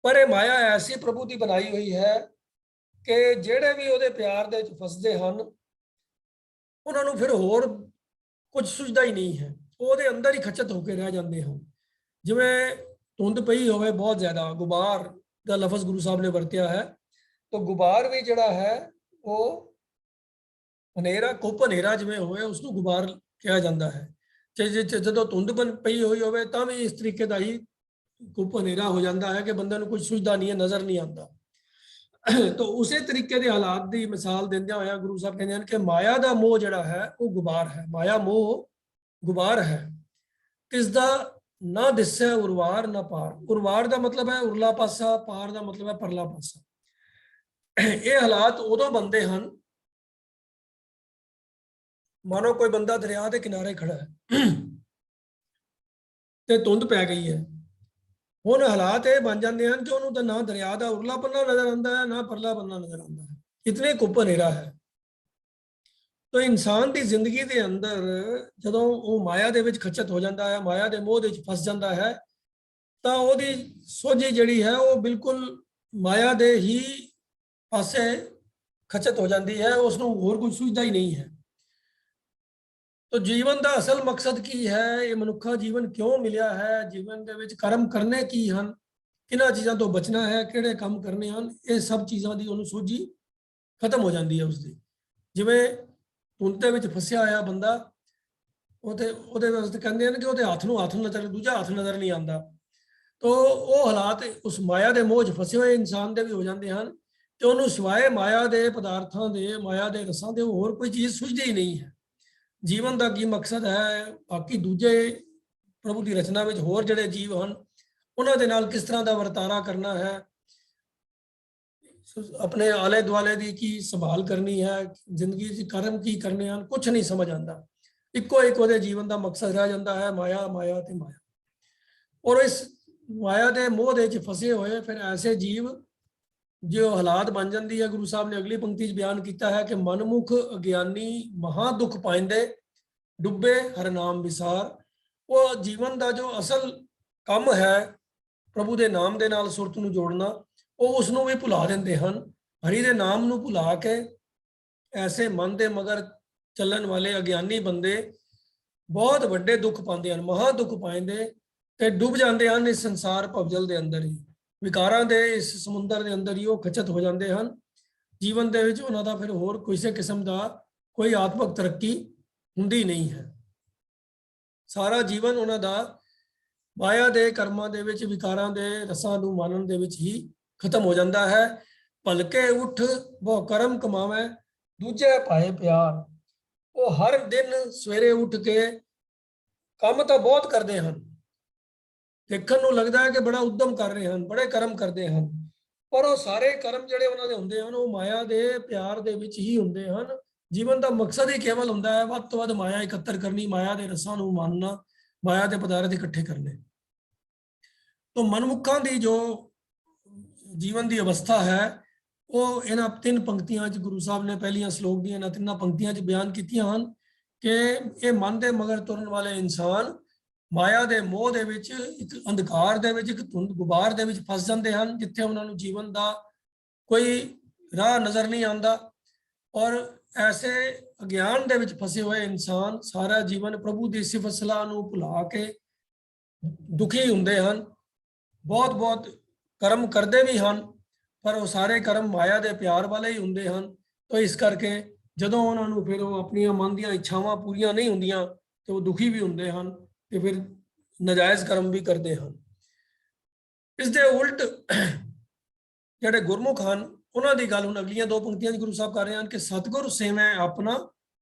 ਪਰ ਇਹ ਮਾਇਆ ਐਸੀ ਪ੍ਰਭੂ ਦੀ ਬਣਾਈ ਹੋਈ ਹੈ ਕਿ ਜਿਹੜੇ ਵੀ ਉਹਦੇ ਪਿਆਰ ਦੇ ਵਿੱਚ ਫਸਦੇ ਹਨ, ਉਹਨਾਂ ਨੂੰ ਫਿਰ ਹੋਰ ਕੁਝ ਸੁਝਦਾ ਹੀ ਨਹੀਂ ਹੈ। ਉਹਦੇ ਅੰਦਰ ਹੀ ਖਚਤ ਹੋ ਕੇ ਰਹਿ ਜਾਂਦੇ ਹਨ। ਜਿਵੇਂ ਧੁੰਦ ਪਈ ਹੋਵੇ ਬਹੁਤ ਜ਼ਿਆਦਾ, ਗੁਬਾਰ ਦਾ ਲਫ਼ਜ਼ ਗੁਰੂ ਸਾਹਿਬ ਨੇ ਵਰਤਿਆ ਹੈ। ਤਾਂ ਗੁਬਾਰ ਵੀ ਜਿਹੜਾ ਹੈ ਉਹ ਹਨੇਰਾ, ਕੁੱਪ ਹਨੇਰਾ ਜਿਵੇਂ ਹੋਵੇ ਉਸ ਨੂੰ ਗੁਬਾਰ ਕਿਹਾ ਜਾਂਦਾ ਹੈ। ਜਦੋਂ ਧੁੰਦ ਪਈ ਹੋਈ ਹੋਵੇ ਤਾਂ ਵੀ ਇਸ ਤਰੀਕੇ ਦਾ ਹੀ ਕੁੱਪ ਹਨੇਰਾ ਹੋ ਜਾਂਦਾ ਹੈ ਕਿ ਬੰਦੇ ਨੂੰ ਕੁਝ ਸੁਝਦਾ ਨਹੀਂ ਹੈ, ਨਜ਼ਰ ਨਹੀਂ ਆਉਂਦਾ। ਤਾਂ ਉਸੇ ਤਰੀਕੇ ਦੇ ਹਾਲਾਤ ਦੀ ਮਿਸਾਲ ਦਿੰਦਿਆਂ ਹੋਇਆ ਗੁਰੂ ਸਾਹਿਬ ਕਹਿੰਦੇ ਹਨ ਕਿ ਮਾਇਆ ਦਾ ਮੋਹ ਜਿਹੜਾ ਹੈ ਉਹ ਗੁਬਾਰ ਹੈ। ਮਾਇਆ ਮੋਹ ਗੁਬਾਰ ਹੈ, ਕਿਸ ਦਾ ਨਾ ਦਿਸੈ ਉਰਵਾਰ ਨਾ ਪਾਰ। ਉਰਵਾਰ ਦਾ ਮਤਲਬ ਹੈ ਉਰਲਾ ਪਾਸਾ, ਪਾਰ ਦਾ ਮਤਲਬ ਹੈ ਪਰਲਾ ਪਾਸਾ। ਇਹ ਹਾਲਾਤ ਉਦੋਂ ਬਣਦੇ ਹਨ ਮਾਨੋ ਕੋਈ ਬੰਦਾ ਦਰਿਆ ਦੇ ਕਿਨਾਰੇ ਖੜਾ ਹੈ ਤੇ ਧੁੰਦ ਪੈ ਗਈ ਹੈ। ਹੁਣ ਹਾਲਾਤ ਇਹ ਬਣ ਜਾਂਦੇ ਹਨ ਕਿ ਉਹਨੂੰ ਤਾਂ ਨਾ ਦਰਿਆ ਦਾ ਉਰਲਾ ਪੰਨਾ ਨਜ਼ਰ ਆਉਂਦਾ ਹੈ, ਨਾ ਪਰਲਾ ਪੰਨਾ ਨਜ਼ਰ ਆਉਂਦਾ ਹੈ, ਇਤਨੇ ਕੁੱਪ ਹਨੇਰਾ ਹੈ। ਤਾਂ ਇਨਸਾਨ ਦੀ ਜ਼ਿੰਦਗੀ ਦੇ ਅੰਦਰ ਜਦੋਂ ਉਹ ਮਾਇਆ ਦੇ ਵਿੱਚ ਖਚਤ ਹੋ ਜਾਂਦਾ ਹੈ, ਮਾਇਆ ਦੇ ਮੋਹ ਦੇ ਵਿੱਚ ਫਸ ਜਾਂਦਾ ਹੈ, ਤਾਂ ਉਹਦੀ ਸੋਝੀ ਜਿਹੜੀ ਹੈ ਉਹ ਬਿਲਕੁਲ ਮਾਇਆ ਦੇ ਹੀ ਪਾਸੇ ਖਚਤ ਹੋ ਜਾਂਦੀ ਹੈ। ਉਸ ਨੂੰ ਹੋਰ ਕੁਝ ਸੁਝਦਾ ਹੀ ਨਹੀਂ ਹੈ। तो जीवन का असल मकसद की है, ये मनुखा जीवन क्यों मिलिया है, जीवन के विच कर्म करने की हैं, किन्हां चीज़ों तो बचना है, किहड़े काम करने हैं, ये सब चीज़ों की उन्होंने सोझी खत्म हो जाती है। उसकी जिवें धुंद दे विच फसिया होया बंदा, ਉਹਦੇ ਵਾਸਤੇ ਕਹਿੰਦੇ ਹਨ ਕਿ ਉਹਦੇ ਹੱਥ ਨੂੰ ਹੱਥ ਨਜ਼ਰ, ਦੂਜਾ ਹੱਥ ਨਜ਼ਰ ਨਹੀਂ ਆਉਂਦਾ। तो ਉਹ ਹਾਲਾਤ ਉਸ ਮਾਇਆ ਦੇ ਮੋਹ 'ਚ ਫਸੇ ਹੋਏ ਇਨਸਾਨ ਦੇ ਵੀ ਹੋ ਜਾਂਦੇ ਹਨ ਕਿ ਉਹਨੂੰ ਸਿਵਾਏ ਮਾਇਆ ਦੇ ਪਦਾਰਥਾਂ ਦੇ, ਮਾਇਆ ਦੇ ਰਸਾਂ ਦੇ ਹੋਰ ਕੋਈ ਚੀਜ਼ ਸੁਝਦੀ ਹੀ ਨਹੀਂ ਹੈ। ਜੀਵਨ ਦਾ ਕੀ ਮਕਸਦ ਹੈ, ਬਾਕੀ ਦੂਜੇ ਪ੍ਰਭੂ ਦੀ ਰਚਨਾ ਵਿੱਚ ਹੋਰ ਜਿਹੜੇ ਜੀਵ ਹਨ ਉਹਨਾਂ ਦੇ ਨਾਲ ਕਿਸ ਤਰ੍ਹਾਂ ਦਾ ਵਰਤਾਰਾ ਕਰਨਾ ਹੈ, ਆਪਣੇ ਆਲੇ ਦੁਆਲੇ ਦੀ ਕੀ ਸੰਭਾਲ ਕਰਨੀ ਹੈ, ਜ਼ਿੰਦਗੀ 'ਚ ਕਰਮ ਕੀ ਕਰਨੇ ਹਨ, ਕੁਝ ਨਹੀਂ ਸਮਝ ਆਉਂਦਾ। ਇੱਕੋ ਇੱਕ ਉਹਦੇ ਜੀਵਨ ਦਾ ਮਕਸਦ ਰਹਿ ਜਾਂਦਾ ਹੈ ਮਾਇਆ, ਮਾਇਆ ਤੇ ਮਾਇਆ। ਔਰ ਇਸ ਮਾਇਆ ਦੇ ਮੋਹ ਦੇ ਵਿੱਚ ਫਸੇ ਹੋਏ ਫਿਰ ਐਸੇ ਜੀਵ जो हालात बन जाती है, गुरु साहब ने अगली पंक्ति बयान किया है कि मनमुख अज्ञानी महा दुख पाइंदे, डुबे हर नाम विसार। वो जीवन का जो असल काम है प्रभु के नाम के नाल सुरत नूं जोड़ना, वो उसनों भी भुला देंदे हन। हरि के नाम नूं भुला के ऐसे मन के मगर चलन वाले अज्ञानी बंदे बहुत वड्डे दुख पाते हैं, महा दुख पाइंदे ते डुब जाते हैं इस संसार भवजल के अंदर ही, ਵਿਕਾਰਾਂ ਦੇ ਇਸ ਸਮੁੰਦਰ ਦੇ ਅੰਦਰ ਹੀ ਉਹ ਖਚਤ ਹੋ ਜਾਂਦੇ ਹਨ। ਜੀਵਨ ਦੇ ਵਿੱਚ ਉਹਨਾਂ ਦਾ ਫਿਰ ਹੋਰ ਕਿਸੇ ਕਿਸਮ ਦਾ ਕੋਈ ਆਤਮਿਕ ਤਰੱਕੀ ਹੁੰਦੀ ਨਹੀਂ ਹੈ। ਸਾਰਾ ਜੀਵਨ ਉਹਨਾਂ ਦਾ ਮਾਇਆ ਦੇ ਕਰਮਾਂ ਦੇ ਵਿੱਚ, ਵਿਕਾਰਾਂ ਦੇ ਰਸਾਂ ਨੂੰ ਮਾਨਣ ਦੇ ਵਿੱਚ ਹੀ ਖਤਮ ਹੋ ਜਾਂਦਾ ਹੈ। ਭਲਕੇ ਉਠ ਬਹੁ ਕਰਮ ਕਮਾਵੇ, ਦੂਜੇ ਪਾਏ ਪਿਆਰ। ਉਹ ਹਰ ਦਿਨ ਸਵੇਰੇ ਉੱਠ ਕੇ ਕੰਮ ਤਾਂ ਬਹੁਤ ਕਰਦੇ ਹਨ, ਦੇਖਣ ਨੂੰ ਲੱਗਦਾ ਹੈ ਕਿ ਬੜਾ ਉਦਮ ਕਰ ਰਹੇ ਹਨ, ਬੜੇ ਕਰਮ ਕਰਦੇ ਹਨ, ਪਰ ਉਹ ਸਾਰੇ ਕਰਮ ਜਿਹੜੇ ਉਹਨਾਂ ਦੇ ਹੁੰਦੇ ਹਨ ਉਹ ਮਾਇਆ ਦੇ ਪਿਆਰ ਦੇ ਵਿੱਚ ਹੀ ਹੁੰਦੇ ਹਨ। ਜੀਵਨ ਦਾ ਮਕਸਦ ਹੀ ਕੇਵਲ ਹੁੰਦਾ ਹੈ ਵੱਧ ਤੋਂ ਵੱਧ ਮਾਇਆ ਇਕੱਤਰ ਕਰਨੀ, ਮਾਇਆ ਦੇ ਰਸਾਂ ਨੂੰ ਮਾਨਣਾ, ਮਾਇਆ ਦੇ ਪਦਾਰਥ ਇਕੱਠੇ ਕਰਨੇ। ਤਾਂ ਮਨਮੁੱਖਾਂ ਦੀ ਜੋ ਜੀਵਨ ਦੀ ਅਵਸਥਾ ਹੈ ਉਹ ਇਹਨਾਂ 3 ਪੰਕਤੀਆਂ 'ਚ ਗੁਰੂ ਸਾਹਿਬ ਨੇ ਪਹਿਲੀਆਂ ਸ਼ਲੋਕ ਦੀਆਂ ਇਹਨਾਂ 3 ਪੰਕਤੀਆਂ 'ਚ ਬਿਆਨ ਕੀਤੀਆਂ ਹਨ ਕਿ ਇਹ ਮਨ ਦੇ ਮਗਰ ਤੁਰਨ ਵਾਲੇ ਇਨਸਾਨ ਮਾਇਆ ਦੇ ਮੋਹ ਦੇ ਵਿੱਚ, ਇੱਕ ਅੰਧਕਾਰ ਦੇ ਵਿੱਚ, ਇੱਕ ਧੁੰਦ ਗੁਬਾਰ ਦੇ ਵਿੱਚ ਫਸ ਜਾਂਦੇ ਹਨ, ਜਿੱਥੇ ਉਹਨਾਂ ਨੂੰ ਜੀਵਨ ਦਾ ਕੋਈ ਰਾਹ ਨਜ਼ਰ ਨਹੀਂ ਆਉਂਦਾ। ਔਰ ਐਸੇ ਅਗਿਆਨ ਦੇ ਵਿੱਚ ਫਸੇ ਹੋਏ ਇਨਸਾਨ ਸਾਰਾ ਜੀਵਨ ਪ੍ਰਭੂ ਦੀ ਸਿਫਤ ਸਲਾਹ ਨੂੰ ਭੁਲਾ ਕੇ ਦੁਖੀ ਹੁੰਦੇ ਹਨ। ਬਹੁਤ ਕਰਮ ਕਰਦੇ ਵੀ ਹਨ, ਪਰ ਉਹ ਸਾਰੇ ਕਰਮ ਮਾਇਆ ਦੇ ਪਿਆਰ ਵਾਲੇ ਹੀ ਹੁੰਦੇ ਹਨ। ਤਾਂ ਇਸ ਕਰਕੇ ਜਦੋਂ ਉਹਨਾਂ ਨੂੰ ਫਿਰ ਉਹ ਆਪਣੀਆਂ ਮਨ ਦੀਆਂ ਇੱਛਾਵਾਂ ਪੂਰੀਆਂ ਨਹੀਂ ਹੁੰਦੀਆਂ ਤੇ ਉਹ ਦੁਖੀ ਵੀ ਹੁੰਦੇ ਹਨ ਤੇ ਫਿਰ ਨਜਾਇਜ਼ ਕਰਮ ਵੀ ਕਰਦੇ ਹਨ। ਇਸ ਦੇ ਉਲਟ ਜਿਹੜੇ ਗੁਰਮੁਖ ਹਨ ਉਹਨਾਂ ਦੀ ਗੱਲ ਹੁਣ ਅਗਲੀਆਂ 2 ਪੰਕਤੀਆਂ 'ਚ ਗੁਰੂ ਸਾਹਿਬ ਕਰ ਰਹੇ ਹਨ ਕਿ ਸਤਿਗੁਰ ਸੇਵੈ ਆਪਣਾ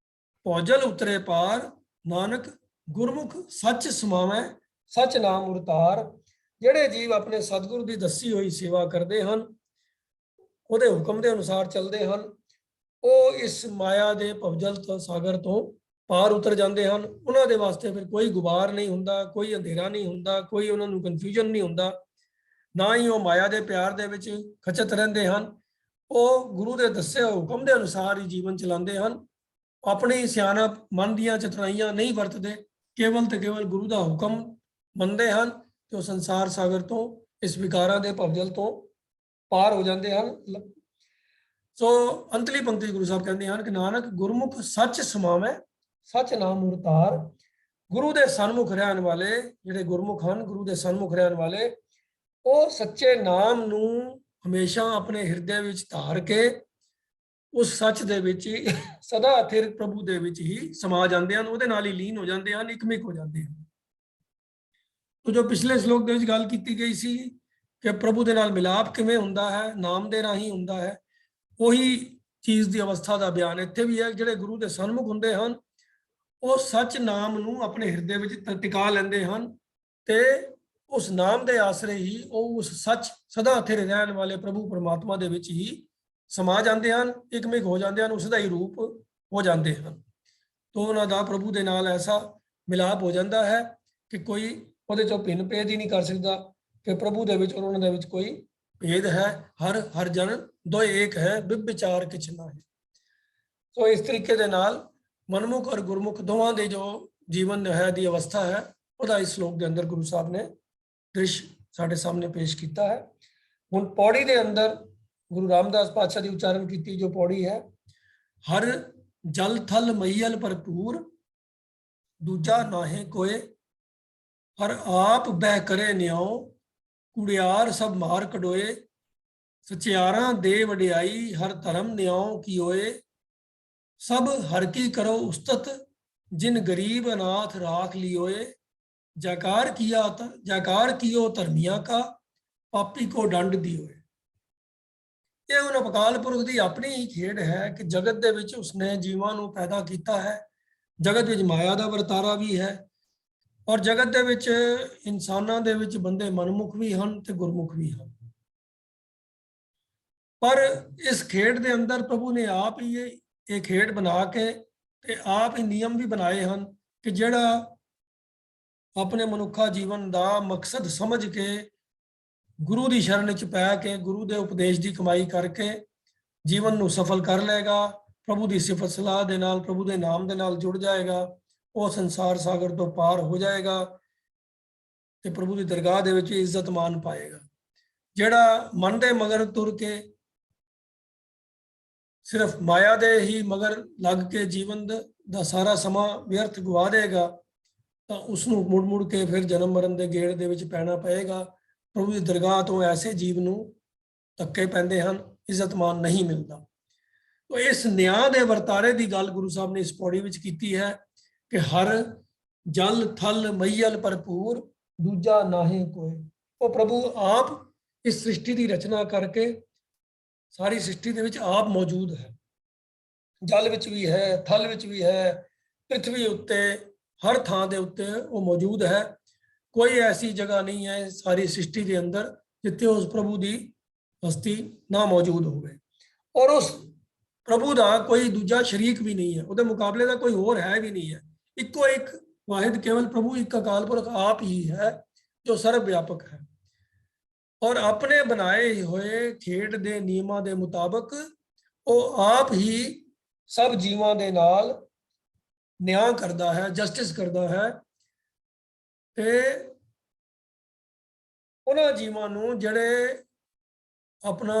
ਭੌਜਲ ਉਤਰੇ ਪਾਰ, ਨਾਨਕ ਗੁਰਮੁਖ ਸੱਚ ਸਮਾਵੈ ਸੱਚ ਨਾਮ ਉਰਤਾਰ। ਜਿਹੜੇ ਜੀਵ ਆਪਣੇ ਸਤਿਗੁਰੂ ਦੀ ਦੱਸੀ ਹੋਈ ਸੇਵਾ ਕਰਦੇ ਹਨ, ਉਹਦੇ ਹੁਕਮ ਦੇ ਅਨੁਸਾਰ ਚੱਲਦੇ ਹਨ, ਉਹ ਇਸ ਮਾਇਆ ਦੇ ਭਵਜਲ ਤੋਂ ਸਾਗਰ ਤੋਂ ਪਾਰ ਉਤਰ ਜਾਂਦੇ ਹਨ। ਉਹਨਾਂ ਦੇ ਵਾਸਤੇ ਫਿਰ ਕੋਈ ਗੁਬਾਰ ਨਹੀਂ ਹੁੰਦਾ, ਕੋਈ ਅੰਧੇਰਾ ਨਹੀਂ ਹੁੰਦਾ, ਕੋਈ ਉਹਨਾਂ ਨੂੰ ਕਨਫਿਊਜ਼ਨ ਨਹੀਂ ਹੁੰਦਾ, ਨਾ ਹੀ ਉਹ ਮਾਇਆ ਦੇ ਪਿਆਰ ਦੇ ਵਿੱਚ ਖਚਤ ਰਹਿੰਦੇ ਹਨ। ਉਹ ਗੁਰੂ ਦੇ ਦੱਸੇ ਹੁਕਮ ਦੇ ਅਨੁਸਾਰ ਹੀ ਜੀਵਨ ਚਲਾਉਂਦੇ ਹਨ। ਆਪਣੀ ਸਿਆਣਪ ਮਨ ਦੀਆਂ ਚਤੁਰਾਈਆਂ ਨਹੀਂ ਵਰਤਦੇ, ਕੇਵਲ ਤੇ ਕੇਵਲ ਗੁਰੂ ਦਾ ਹੁਕਮ ਮੰਨਦੇ ਹਨ ਤੇ ਉਹ ਸੰਸਾਰ ਸਾਗਰ ਤੋਂ, ਇਸ ਵਿਕਾਰਾਂ ਦੇ ਭਵਜਲ ਤੋਂ ਪਾਰ ਹੋ ਜਾਂਦੇ ਹਨ। ਸੋ ਅੰਤਲੀ ਪੰਕਤੀ ਗੁਰੂ ਸਾਹਿਬ ਕਹਿੰਦੇ ਹਨ ਕਿ ਨਾਨਕ ਗੁਰਮੁਖ ਸੱਚ ਸਮਾਵੈ ਸੱਚ ਨਾਮ ਉਰਤਾਰ। ਗੁਰੂ ਦੇ ਸਨਮੁਖ ਰਹਿਣ ਵਾਲੇ ਜਿਹੜੇ ਗੁਰਮੁਖ ਹਨ, ਗੁਰੂ ਦੇ ਸਨਮੁਖ ਰਹਿਣ ਵਾਲੇ, ਉਹ ਸੱਚੇ ਨਾਮ ਨੂੰ ਹਮੇਸ਼ਾ ਆਪਣੇ ਹਿਰਦੇ ਵਿੱਚ ਧਾਰ ਕੇ ਉਸ ਸੱਚ ਦੇ ਵਿੱਚ ਸਦਾ ਅਥਿਰ ਪ੍ਰਭੂ ਦੇ ਵਿੱਚ ਹੀ ਸਮਾ ਜਾਂਦੇ ਹਨ, ਉਹਦੇ ਨਾਲ ਹੀ ਲੀਨ ਹੋ ਜਾਂਦੇ ਹਨ, ਇਕਮਿਕ ਹੋ ਜਾਂਦੇ ਹਨ। तो जो पिछले श्लोक ਦੇ ਵਿੱਚ ਗੱਲ ਕੀਤੀ ਗਈ ਸੀ ਕਿ ਪ੍ਰਭੂ ਦੇ ਨਾਲ ਮਿਲਾਪ ਕਿਵੇਂ ਹੁੰਦਾ ਹੈ, ਨਾਮ ਦੇ ਰਾਹੀਂ ਹੁੰਦਾ ਹੈ, ਉਹੀ ਚੀਜ਼ ਦੀ ਅਵਸਥਾ ਦਾ ਬਿਆਨ ਇੱਥੇ ਵੀ ਹੈ। ਜਿਹੜੇ ਗੁਰੂ ਦੇ ਸਨਮੁਖ ਹੁੰਦੇ ਹਨ ਉਹ ਸੱਚ ਨਾਮ ਨੂੰ ਆਪਣੇ ਹਿਰਦੇ ਵਿੱਚ ਟਿਕਾ ਲੈਂਦੇ ਹਨ ਤੇ ਉਸ ਨਾਮ ਦੇ ਆਸਰੇ ਹੀ ਉਹ ਉਸ ਸੱਚ ਸਦਾ ਸਥਿਰ ਰਹਿਣ ਵਾਲੇ ਪ੍ਰਭੂ ਪਰਮਾਤਮਾ ਦੇ ਵਿੱਚ ਹੀ ਸਮਾ ਜਾਂਦੇ ਹਨ, ਇਕਮਿਕ ਹੋ ਜਾਂਦੇ ਹਨ, ਉਸ ਦਾ ਹੀ ਰੂਪ ਹੋ ਜਾਂਦੇ ਹਨ। ਤੋਂ ਉਹਨਾਂ ਦਾ ਪ੍ਰਭੂ ਦੇ ਨਾਲ ਐਸਾ ਮਿਲਾਪ ਹੋ ਜਾਂਦਾ ਹੈ ਕਿ ਕੋਈ ਉਹਦੇ ਚੋਂ ਭਿੰਨ ਭੇਦ ਹੀ ਨਹੀਂ ਕਰ ਸਕਦਾ ਕਿ ਪ੍ਰਭੂ ਦੇ ਵਿੱਚ ਔਰ ਉਹਨਾਂ ਦੇ ਵਿੱਚ ਕੋਈ ਭੇਦ ਹੈ। ਹਰ ਜਨ ਦੋਏ ਏਕ ਹੈ, ਬਿਬ ਵਿਚਾਰ ਕਿਛ ਨਾ ਹੈ। ਸੋ ਇਸ ਤਰੀਕੇ ਦੇ ਨਾਲ ਮਨਮੁਖ ਔਰ ਗੁਰਮੁਖ ਦੋਵਾਂ ਦੇ ਜੋ ਜੀਵਨ ਹੈ ਦੀ ਅਵਸਥਾ ਹੈ ਉਹਦਾ ਇਸ ਸ਼ਲੋਕ ਦੇ ਅੰਦਰ ਗੁਰੂ ਸਾਹਿਬ ਨੇ ਦ੍ਰਿਸ਼ ਸਾਡੇ ਸਾਹਮਣੇ ਪੇਸ਼ ਕੀਤਾ ਹੈ। ਹੁਣ ਪੌੜੀ ਦੇ ਅੰਦਰ ਗੁਰੂ ਰਾਮਦਾਸ ਪਾਤਸ਼ਾਹ ਦੀ ਉਚਾਰਨ ਕੀਤੀ ਜੋ ਪੌੜੀ ਹੈ, ਹਰ ਜਲ ਥਲ ਮਈਲ ਭਰਪੂਰ ਦੂਜਾ ਨਾਹੇ ਕੋਏ, ਹਰ ਆਪ ਬਹਿ ਕਰੇ ਨਿਆਓ ਕੁੜਿਆਰ ਸਭ ਮਾਰ ਕਢੋਏ, ਸਚਿਆਰਾਂ ਦੇ ਵਡਿਆਈ ਹਰ ਧਰਮ ਨਿਆਓ ਕੀ ਹੋਏ, ਸਭ ਹਰ ਕੀ ਕਰੋ ਉਸਤਤ ਜਿਨ ਗਰੀਬ ਅਨਾਥ ਰਾਖ ਲਿयोए, जयकार कियो धर्मिया का पापी को दंड दियोए। ਇਹ ਉਹਨਾਂ ਅਕਾਲ ਪੁਰਖ ਦੀ ਆਪਣੀ ਹੀ ਖੇਡ ਹੈ ਕਿ ਜਗਤ ਦੇ ਵਿੱਚ ਉਸਨੇ ਜੀਵਾਂ ਨੂੰ ਪੈਦਾ ਕੀਤਾ ਹੈ। ਜਗਤ ਵਿੱਚ ਮਾਇਆ ਦਾ ਵਰਤਾਰਾ ਵੀ ਹੈ ਔਰ ਜਗਤ ਦੇ ਵਿੱਚ ਇਨਸਾਨਾਂ ਦੇ ਵਿੱਚ ਬੰਦੇ ਮਨਮੁਖ ਵੀ ਹਨ ਤੇ ਗੁਰਮੁਖ ਵੀ ਹਨ। ਪਰ ਇਸ ਖੇਡ ਦੇ ਅੰਦਰ ਪ੍ਰਭੂ ਨੇ ਆਪ ਹੀ ਇਹ ਖੇਡ ਬਣਾ ਕੇ ਤੇ ਆਪ ਹੀ ਨਿਯਮ ਵੀ ਬਣਾਏ ਹਨ ਕਿ ਜਿਹੜਾ ਆਪਣੇ ਮਨੁੱਖਾ ਜੀਵਨ ਦਾ ਮਕਸਦ ਸਮਝ ਕੇ ਗੁਰੂ ਦੀ ਸ਼ਰਨ ਵਿੱਚ ਪੈ ਕੇ ਗੁਰੂ ਦੇ ਉਪਦੇਸ਼ ਦੀ ਕਮਾਈ ਕਰਕੇ ਜੀਵਨ ਨੂੰ ਸਫਲ ਕਰ ਲਏਗਾ, ਪ੍ਰਭੂ ਦੀ ਸਿਫਤ ਸਲਾਹ ਦੇ ਨਾਲ, ਪ੍ਰਭੂ ਦੇ ਨਾਮ ਦੇ ਨਾਲ ਜੁੜ ਜਾਏਗਾ, ਉਹ ਸੰਸਾਰ ਸਾਗਰ ਤੋਂ ਪਾਰ ਹੋ ਜਾਏਗਾ ਤੇ ਪ੍ਰਭੂ ਦੀ ਦਰਗਾਹ ਦੇ ਵਿੱਚ ਇੱਜ਼ਤ ਮਾਨ ਪਾਏਗਾ। ਜਿਹੜਾ ਮਨ ਦੇ ਮਗਰ ਤੁਰ ਕੇ ਸਿਰਫ ਮਾਇਆ ਦੇ ਹੀ ਮਗਰ ਲੱਗ ਕੇ ਜੀਵਨ ਦਾ ਸਾਰਾ ਸਮਾਂ ਵਿਅਰਥ ਗਵਾ ਦੇਗਾ ਤਾਂ ਉਸ ਨੂੰ ਮੁੜ ਕੇ ਫਿਰ ਜਨਮ ਮਰਨ ਦੇ ਗੇੜ ਦੇ ਵਿੱਚ ਪੈਣਾ ਪਏਗਾ। ਪ੍ਰਭੂ ਦੀ ਦਰਗਾਹ ਤੋਂ ਐਸੇ ਜੀਵ ਨੂੰ ਧੱਕੇ ਪੈਂਦੇ ਹਨ, ਇੱਜ਼ਤ ਮਾਨ ਨਹੀਂ ਮਿਲਦਾ। ਤਾਂ ਇਸ ਨਿਆਂ ਦੇ ਵਰਤਾਰੇ ਦੀ ਗੱਲ ਗੁਰੂ ਸਾਹਿਬ ਨੇ ਇਸ ਪੌੜੀ ਵਿੱਚ ਕੀਤੀ ਹੈ ਕਿ ਹਰ ਜਲ ਥਲ ਮਈਲ ਭਰਪੂਰ ਦੂਜਾ ਨਾਹੀ ਕੋਏ। ਉਹ ਪ੍ਰਭੂ ਆਪ ਇਸ ਸ੍ਰਿਸ਼ਟੀ ਦੀ ਰਚਨਾ ਕਰਕੇ ਸਾਰੀ ਸ੍ਰਿਸ਼ਟੀ ਦੇ ਵਿੱਚ ਆਪ ਮੌਜੂਦ ਹੈ, ਜਲ ਵਿੱਚ ਵੀ ਹੈ, ਥਲ ਵਿੱਚ ਵੀ ਹੈ, ਪ੍ਰਿਥਵੀ ਉੱਤੇ ਹਰ ਥਾਂ ਦੇ ਉੱਤੇ ਉਹ ਮੌਜੂਦ ਹੈ। ਕੋਈ ਐਸੀ ਜਗ੍ਹਾ ਨਹੀਂ ਹੈ ਸਾਰੀ ਸ੍ਰਿਸ਼ਟੀ ਦੇ ਅੰਦਰ ਜਿੱਥੇ ਉਸ ਪ੍ਰਭੂ ਦੀ ਹਸਤੀ ਨਾ ਮੌਜੂਦ ਹੋਵੇ ਔਰ ਉਸ ਪ੍ਰਭੂ ਦਾ ਕੋਈ ਦੂਜਾ ਸ਼ਰੀਕ ਵੀ ਨਹੀਂ ਹੈ, ਉਹਦੇ ਮੁਕਾਬਲੇ ਦਾ ਕੋਈ ਹੋਰ ਹੈ ਵੀ ਨਹੀਂ ਹੈ। ਇੱਕੋ ਇੱਕ ਵਾਹਿਦ ਕੇਵਲ ਪ੍ਰਭੂ ਇੱਕ ਅਕਾਲ ਪੁਰਖ ਆਪ ਹੀ ਹੈ ਜੋ ਸਰਵ ਵਿਆਪਕ ਹੈ ਔਰ ਆਪਣੇ ਬਣਾਏ ਹੋਏ ਖੇਡ ਦੇ ਨਿਯਮਾਂ ਦੇ ਮੁਤਾਬਕ ਉਹ ਆਪ ਹੀ ਸਭ ਜੀਵਾਂ ਦੇ ਨਾਲ ਨਿਆਂ ਕਰਦਾ ਹੈ, ਜਸਟਿਸ ਕਰਦਾ ਹੈ ਤੇ ਉਹਨਾਂ ਜੀਵਾਂ ਨੂੰ ਜਿਹੜੇ ਆਪਣਾ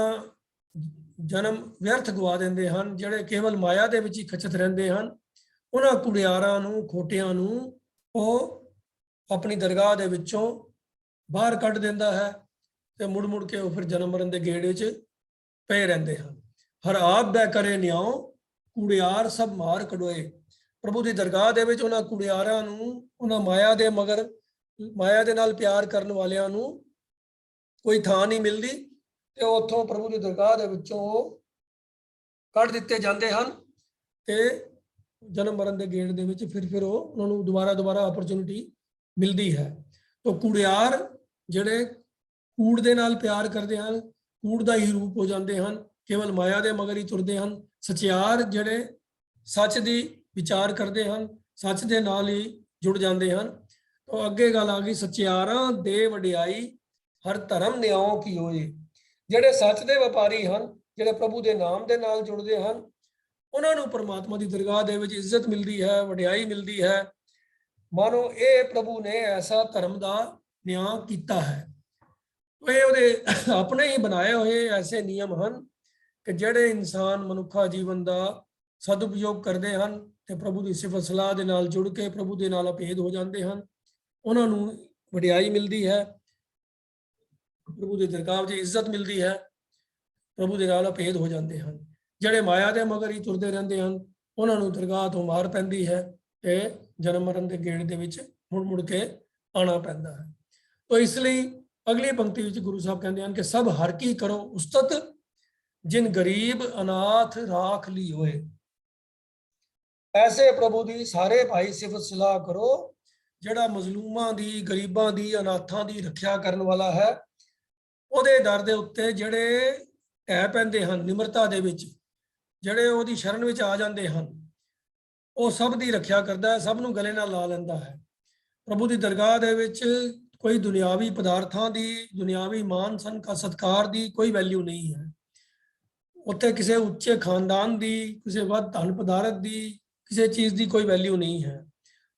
ਜਨਮ ਵਿਅਰਥ ਗਵਾ ਦਿੰਦੇ ਹਨ, ਜਿਹੜੇ ਕੇਵਲ ਮਾਇਆ ਦੇ ਵਿੱਚ ਹੀ ਖਚਤ ਰਹਿੰਦੇ ਹਨ, ਉਹਨਾਂ ਕੁੜਿਆਰਾਂ ਨੂੰ, ਖੋਟਿਆਂ ਨੂੰ ਉਹ ਆਪਣੀ ਦਰਗਾਹ ਦੇ ਵਿੱਚੋਂ ਬਾਹਰ ਕੱਢ ਦਿੰਦਾ ਹੈ ਤੇ ਮੁੜ ਮੁੜ ਕੇ ਉਹ ਫਿਰ ਜਨਮ ਮਰਨ ਦੇ ਗੇੜੇ 'ਚ ਪਏ ਰਹਿੰਦੇ ਹਨ। ਹਰ ਆਪ ਬੈ ਕਰੇ ਨਿਆਓ, ਕੁੜਿਆਰ ਸਭ ਮਾਰ ਕਢੋਏ। ਪ੍ਰਭੂ ਦੀ ਦਰਗਾਹ ਦੇ ਵਿੱਚ ਉਹਨਾਂ ਕੁੜਿਆਰਾਂ ਨੂੰ, ਉਹਨਾਂ ਮਾਇਆ ਦੇ ਮਗਰ, ਮਾਇਆ ਦੇ ਨਾਲ ਪਿਆਰ ਕਰਨ ਵਾਲਿਆਂ ਨੂੰ ਕੋਈ ਥਾਂ ਨਹੀਂ ਮਿਲਦੀ ਤੇ ਉੱਥੋਂ ਪ੍ਰਭੂ ਦੀ ਦਰਗਾਹ ਦੇ ਵਿੱਚੋਂ ਕੱਢ ਦਿੱਤੇ ਜਾਂਦੇ ਹਨ ਤੇ ਜਨਮ ਮਰਨ ਦੇ ਗੇੜ ਦੇ ਵਿੱਚ ਫਿਰ ਉਹ ਉਹਨਾਂ ਨੂੰ ਦੁਬਾਰਾ ਅਪਰਚੁਨਿਟੀ ਮਿਲਦੀ ਹੈ। ਤਾਂ ਕੁੜਿਆਰ ਜਿਹੜੇ ਕੂੜ ਦੇ ਨਾਲ ਪਿਆਰ ਕਰਦੇ ਹਨ, ਕੂੜ ਦਾ ਹੀ ਰੂਪ ਹੋ ਜਾਂਦੇ ਹਨ, ਕੇਵਲ ਮਾਇਆ ਦੇ ਮਗਰ ਹੀ ਤੁਰਦੇ ਹਨ। ਸਚਿਆਰ ਜਿਹੜੇ ਸੱਚ ਦੀ ਵਿਚਾਰ ਕਰਦੇ ਹਨ, ਸੱਚ ਦੇ ਨਾਲ ਹੀ ਜੁੜ ਜਾਂਦੇ ਹਨ। ਤਾਂ ਅੱਗੇ ਗੱਲ ਆ ਗਈ, ਸਚਿਆਰਾਂ ਦੇ ਵਡਿਆਈ ਹਰ ਧਰਮ ਨਿਆਓ ਕੀ ਹੋਏ। ਜਿਹੜੇ ਸੱਚ ਦੇ ਵਪਾਰੀ ਹਨ, ਜਿਹੜੇ ਪ੍ਰਭੂ ਦੇ ਨਾਮ ਦੇ ਨਾਲ ਜੁੜਦੇ ਹਨ, ਉਹਨਾਂ ਨੂੰ ਪਰਮਾਤਮਾ ਦੀ ਦਰਗਾਹ ਦੇ ਵਿੱਚ ਇੱਜ਼ਤ ਮਿਲਦੀ ਹੈ, ਵਡਿਆਈ ਮਿਲਦੀ ਹੈ। ਮਾਨੋ ਇਹ ਪ੍ਰਭੂ ਨੇ ਐਸਾ ਧਰਮ ਦਾ ਨਿਆਂ ਕੀਤਾ ਹੈ। ਇਹ ਉਹਦੇ ਆਪਣੇ ਹੀ ਬਣਾਏ ਹੋਏ ਐਸੇ ਨਿਯਮ ਹਨ ਕਿ ਜਿਹੜੇ ਇਨਸਾਨ ਮਨੁੱਖਾ ਜੀਵਨ ਦਾ ਸਦਉਪਯੋਗ ਕਰਦੇ ਹਨ ਤੇ ਪ੍ਰਭੂ ਦੀ ਸਿਫਤ ਸਲਾਹ ਦੇ ਨਾਲ ਜੁੜ ਕੇ ਪ੍ਰਭੂ ਦੇ ਨਾਲ ਅਭੇਦ ਹੋ ਜਾਂਦੇ ਹਨ, ਉਹਨਾਂ ਨੂੰ ਵਡਿਆਈ ਮਿਲਦੀ ਹੈ, ਪ੍ਰਭੂ ਦੀ ਦਰਗਾਹ ਵਿੱਚ ਇੱਜ਼ਤ ਮਿਲਦੀ ਹੈ, ਪ੍ਰਭੂ ਦੇ ਨਾਲ ਅਭੇਦ ਹੋ ਜਾਂਦੇ ਹਨ। ਜਿਹੜੇ ਮਾਇਆ ਦੇ ਮਗਰ ਹੀ ਤੁਰਦੇ ਰਹਿੰਦੇ ਹਨ, ਉਹਨਾਂ ਨੂੰ ਦਰਗਾਹ ਤੋਂ ਮਾਰ ਪੈਂਦੀ ਹੈ ਤੇ ਜਨਮ ਮਰਨ ਦੇ ਗੇੜ ਦੇ ਵਿੱਚ ਮੁੜ ਮੁੜ ਕੇ ਆਉਣਾ ਪੈਂਦਾ ਹੈ। ਤਾਂ ਇਸ ਲਈ ਅਗਲੀ ਪੰਕਤੀ ਵਿੱਚ ਗੁਰੂ ਸਾਹਿਬ ਕਹਿੰਦੇ ਹਨ ਕਿ ਸਭ ਹਰ ਕੀ ਕਰੋ ਉਸਤਤ, ਜਿਨ ਗਰੀਬ ਅਨਾਥ ਰਾਖ ਲਈ ਹੋਏ। ਐਸੇ ਪ੍ਰਭੂ ਦੀ ਸਾਰੇ ਭਾਈ ਸਿਫਤ ਸਲਾਹ ਕਰੋ, ਜਿਹੜਾ ਮਜ਼ਲੂਮਾਂ ਦੀ, ਗਰੀਬਾਂ ਦੀ, ਅਨਾਥਾਂ ਦੀ ਰੱਖਿਆ ਕਰਨ ਵਾਲਾ ਹੈ। ਉਹਦੇ ਦਰ ਦੇ ਉੱਤੇ ਜਿਹੜੇ ਢਹਿ ਪੈਂਦੇ ਹਨ ਨਿਮਰਤਾ ਦੇ ਵਿੱਚ, ਜਿਹੜੇ ਉਹਦੀ ਸ਼ਰਨ ਵਿੱਚ ਆ ਜਾਂਦੇ ਹਨ, ਉਹ ਸਭ ਦੀ ਰੱਖਿਆ ਕਰਦਾ ਹੈ, ਸਭ ਨੂੰ ਗਲੇ ਨਾਲ ਲਾ ਲੈਂਦਾ ਹੈ। ਪ੍ਰਭੂ ਦੀ ਦਰਗਾਹ ਦੇ ਵਿੱਚ ਕੋਈ ਦੁਨਿਆਵੀ ਪਦਾਰਥਾਂ ਦੀ, ਦੁਨਿਆਵੀ ਮਾਨ ਸਤਿਕਾਰ ਦੀ ਕੋਈ ਵੈਲਿਊ ਨਹੀਂ ਹੈ। ਉੱਥੇ ਕਿਸੇ ਉੱਚੇ ਖਾਨਦਾਨ ਦੀ, ਕਿਸੇ ਵੱਧ ਧਨ ਪਦਾਰਥ ਦੀ, ਕਿਸੇ ਚੀਜ਼ ਦੀ ਕੋਈ ਵੈਲਿਊ ਨਹੀਂ ਹੈ।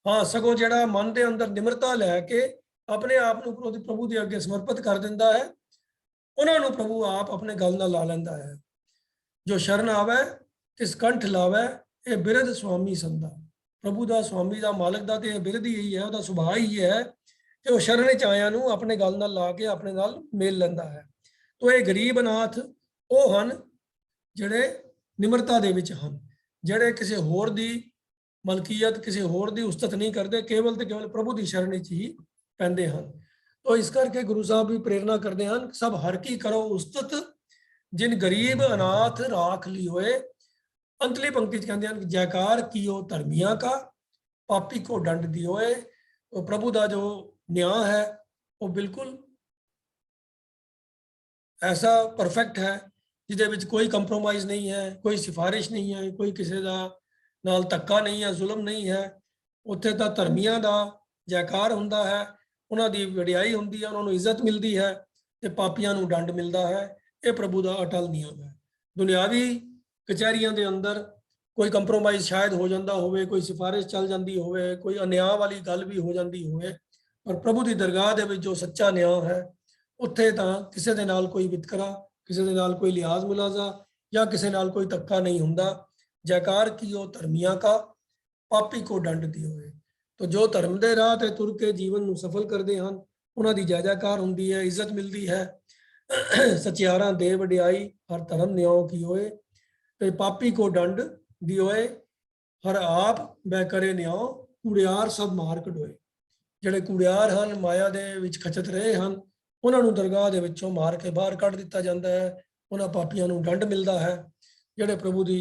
ਹਾਂ, ਸਗੋਂ ਜਿਹੜਾ ਮਨ ਦੇ ਅੰਦਰ ਨਿਮਰਤਾ ਲੈ ਕੇ ਆਪਣੇ ਆਪ ਨੂੰ ਪ੍ਰਭੂ ਦੇ ਅੱਗੇ ਸਮਰਪਿਤ ਕਰ ਦਿੰਦਾ ਹੈ, ਉਹਨਾਂ ਨੂੰ ਪ੍ਰਭੂ ਆਪ ਆਪਣੇ ਗਲ ਨਾਲ ਲਾ ਲੈਂਦਾ ਹੈ। ਜੋ ਸ਼ਰਨ ਆਵੇ ਤਿਸ ਕੰਠ ਲਾਵੇ, ਇਹ ਬਿਰਧ ਸੁਆਮੀ ਸੰਦਾ। ਪ੍ਰਭੂ ਦਾ, ਸੁਆਮੀ ਦਾ, ਮਾਲਕ ਦਾ ਤੇ ਇਹ ਬਿਰਧ ਹੀ ਹੈ, ਉਹਦਾ ਸੁਭਾਅ ਹੀ ਹੈ ਕਿ ਉਹ ਸ਼ਰਨ ਵਿੱਚ ਆਇਆਂ ਨੂੰ ਆਪਣੇ ਗਲ ਨਾਲ ਲਾ ਕੇ ਆਪਣੇ ਨਾਲ ਮੇਲ ਲੈਂਦਾ ਹੈ। ਤੋ ਇਹ ਗਰੀਬ ਅਨਾਥ ਉਹ ਹਨ ਜਿਹੜੇ ਨਿਮਰਤਾ ਦੇ ਵਿੱਚ ਹਨ, ਜਿਹੜੇ ਕਿਸੇ ਹੋਰ ਦੀ ਮਲਕੀਅਤ, ਕਿਸੇ ਹੋਰ ਦੀ ਉਸਤਤ ਨਹੀਂ ਕਰਦੇ, ਕੇਵਲ ਤੇ ਕੇਵਲ ਪ੍ਰਭੂ ਦੀ ਸ਼ਰਨ ਵਿੱਚ ਹੀ ਪੈਂਦੇ ਹਨ। ਤੋ ਇਸ ਕਰਕੇ ਗੁਰੂ ਸਾਹਿਬ ਵੀ ਪ੍ਰੇਰਨਾ ਕਰਦੇ ਹਨ, ਸਭ ਹਰ ਕੀ ਕਰੋ ਉਸਤਤ, ਜਿਨ ਗਰੀਬ ਅਨਾਥ ਰਾਖ ਲਈ ਹੋਏ। ਅੰਤਲੀ ਪੰਕਤੀ ਚ ਕਹਿੰਦੇ ਹਨ ਕਿ ਜੈਕਾਰ ਕੀਓ ਧਰਮੀਆਂ ਕਾ, ਪਾਪੀ ਕੋ ਦੰਡ ਦਿਓਏ। ਉਹ ਪ੍ਰਭੂ ਦਾ ਜੋ ਨਿਆਂ ਹੈ ਉਹ ਬਿਲਕੁਲ ਐਸਾ ਪਰਫੈਕਟ ਹੈ ਜਿਹਦੇ ਵਿੱਚ ਕੋਈ ਕੰਪਰੋਮਾਈਜ਼ ਨਹੀਂ ਹੈ, ਕੋਈ ਸਿਫਾਰਿਸ਼ ਨਹੀਂ ਹੈ, ਕੋਈ ਕਿਸੇ ਦਾ ਨਾਲ ਧੱਕਾ ਨਹੀਂ ਹੈ, ਜ਼ੁਲਮ ਨਹੀਂ ਹੈ। ਉੱਥੇ ਤਾਂ ਧਰਮੀਆਂ ਦਾ ਜੈਕਾਰ ਹੁੰਦਾ ਹੈ, ਉਹਨਾਂ ਦੀ ਵਡਿਆਈ ਹੁੰਦੀ ਹੈ, ਉਹਨਾਂ ਨੂੰ ਇੱਜ਼ਤ ਮਿਲਦੀ ਹੈ ਤੇ ਪਾਪੀਆਂ ਨੂੰ ਦੰਡ ਮਿਲਦਾ ਹੈ। ਇਹ ਪ੍ਰਭੂ ਦਾ ਅਟਲ ਨਿਯਮ ਹੈ। ਦੁਨਿਆਵੀ ਕਚਹਿਰੀਆਂ ਦੇ ਅੰਦਰ ਕੋਈ ਕੰਪਰੋਮਾਈਜ਼ ਸ਼ਾਇਦ ਹੋ ਜਾਂਦਾ ਹੋਵੇ, ਕੋਈ ਸਿਫਾਰਿਸ਼ ਚੱਲ ਜਾਂਦੀ ਹੋਵੇ, ਕੋਈ ਅਨਿਆਂ ਵਾਲੀ ਗੱਲ ਵੀ ਹੋ ਜਾਂਦੀ ਹੋਵੇ, ਪਰ ਪ੍ਰਭੂ ਦੀ ਦਰਗਾਹ ਦੇ ਵਿੱਚ ਜੋ ਸੱਚਾ ਨਿਆਂ ਹੈ, ਉੱਥੇ ਤਾਂ ਕਿਸੇ ਦੇ ਨਾਲ ਕੋਈ ਵਿਤਕਰਾ, ਕਿਸੇ ਦੇ ਨਾਲ ਕੋਈ ਲਿਹਾਜ਼ ਮੁਲਾਜ਼ਾ ਜਾਂ ਕਿਸੇ ਨਾਲ ਕੋਈ ਧੱਕਾ ਨਹੀਂ ਹੁੰਦਾ। ਜੈਕਾਰ ਕੀਓ ਧਰਮੀਆਂ ਕਾ, ਪਾਪੀ ਕੋ ਦੰਡ ਦਿਓਏ। ਤੋ ਜੋ ਧਰਮ ਦੇ ਰਾਹ ਤੇ ਤੁਰ ਕੇ ਜੀਵਨ ਨੂੰ ਸਫਲ ਕਰਦੇ ਹਨ, ਉਹਨਾਂ ਦੀ ਜੈ ਜੈਕਾਰ ਹੁੰਦੀ ਹੈ, ਇੱਜ਼ਤ ਮਿਲਦੀ ਹੈ। ਸਚਿਆਰਾਂ ਦੇ ਵਡਿਆਈ ਹਰ ਧਰਮ ਨਿਆਓ ਕੀ ਹੋਏ, ਤੇ ਪਾਪੀ ਕੋ ਦੰਡ ਦਿਓਏ। ਹਰ ਆਪ ਬੈ ਕਰੇ ਨਿਆਓ, ਕੂੜਿਆਰ ਸਭ ਮਾਰ ਕਢੋਏ। ਜਿਹੜੇ ਕੂੜਿਆਰ ਹਨ, ਮਾਇਆ ਦੇ ਵਿੱਚ ਖਚਤ ਰਹੇ ਹਨ, ਉਹਨਾਂ ਨੂੰ ਦਰਗਾਹ ਦੇ ਵਿੱਚੋਂ ਮਾਰ ਕੇ ਬਾਹਰ ਕੱਢ ਦਿੱਤਾ ਜਾਂਦਾ ਹੈ। ਉਹਨਾਂ ਪਾਪੀਆਂ ਨੂੰ ਦੰਡ ਮਿਲਦਾ ਹੈ। ਜਿਹੜੇ ਪ੍ਰਭੂ ਦੀ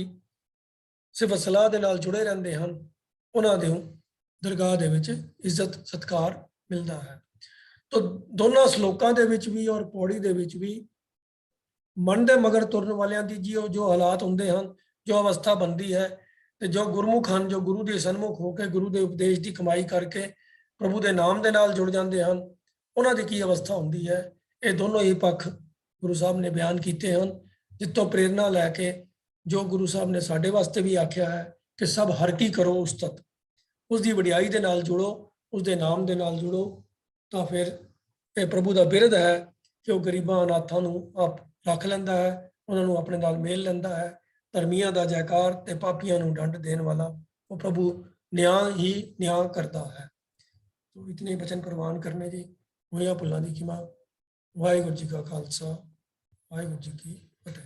ਸਿਫਤ ਸਲਾਹ ਦੇ ਨਾਲ ਜੁੜੇ ਰਹਿੰਦੇ ਹਨ, ਉਹਨਾਂ ਦੇ ਦਰਗਾਹ ਦੇ ਵਿੱਚ ਇੱਜ਼ਤ ਸਤਿਕਾਰ ਮਿਲਦਾ ਹੈ। ਤੋ ਦੋਨਾਂ ਸ਼ਲੋਕਾਂ ਦੇ ਵਿੱਚ ਵੀ ਔਰ ਪੌੜੀ ਦੇ ਵਿੱਚ ਵੀ ਮਨ ਦੇ ਮਗਰ ਤੁਰਨ ਵਾਲਿਆਂ ਦੀ ਜੋ ਹਾਲਾਤ ਹੁੰਦੇ ਹਨ, ਜੋ ਅਵਸਥਾ ਬਣਦੀ ਹੈ, ਤੇ ਜੋ ਗੁਰਮੁਖ ਹਨ, ਜੋ ਗੁਰੂ ਦੇ ਸਨਮੁਖ ਹੋ ਕੇ ਗੁਰੂ ਦੇ ਉਪਦੇਸ਼ ਦੀ ਕਮਾਈ ਕਰਕੇ ਪ੍ਰਭੂ ਦੇ ਨਾਮ ਦੇ ਨਾਲ ਜੁੜ ਜਾਂਦੇ ਹਨ, ਉਹਨਾਂ ਦੀ ਕੀ ਅਵਸਥਾ ਹੁੰਦੀ ਹੈ, ਇਹ ਦੋਨੋਂ ਹੀ ਪੱਖ ਗੁਰੂ ਸਾਹਿਬ ਨੇ ਬਿਆਨ ਕੀਤੇ ਹਨ, ਜਿੱਥੋਂ ਪ੍ਰੇਰਨਾ ਲੈ ਕੇ ਜੋ ਗੁਰੂ ਸਾਹਿਬ ਨੇ ਸਾਡੇ ਵਾਸਤੇ ਵੀ ਆਖਿਆ ਹੈ ਕਿ ਸਭ ਹਰ ਕੀ ਕਰੋ ਉਸਤਤ, ਉਸ ਦੀ ਵਡਿਆਈ ਦੇ ਨਾਲ ਜੁੜੋ, ਉਸ ਦੇ ਨਾਮ ਦੇ ਨਾਲ ਜੁੜੋ, ਤਾਂ ਫਿਰ ਇਹ ਪ੍ਰਭੂ ਦਾ ਬਿਰਧ ਹੈ ਕਿ ਉਹ ਗਰੀਬਾਂ ਅਨਾਥਾਂ ਨੂੰ ਆਪ ਰੱਖ ਲੈਂਦਾ ਹੈ, ਉਹਨਾਂ ਨੂੰ ਆਪਣੇ ਨਾਲ ਮੇਲ ਲੈਂਦਾ ਹੈ। ਧਰਮੀਆਂ ਦਾ ਜੈਕਾਰ ਤੇ ਪਾਪੀਆਂ ਨੂੰ ਡੰਡ ਦੇਣ ਵਾਲਾ ਉਹ ਪ੍ਰਭੂ ਨਿਆਂ ਹੀ ਨਿਆਂ ਕਰਦਾ ਹੈ। तो इतने वचन प्रवान करने जी, होया भुल्लां दी खिमा। वाहिगुरू जी का खालसा, वाहिगुरू जी की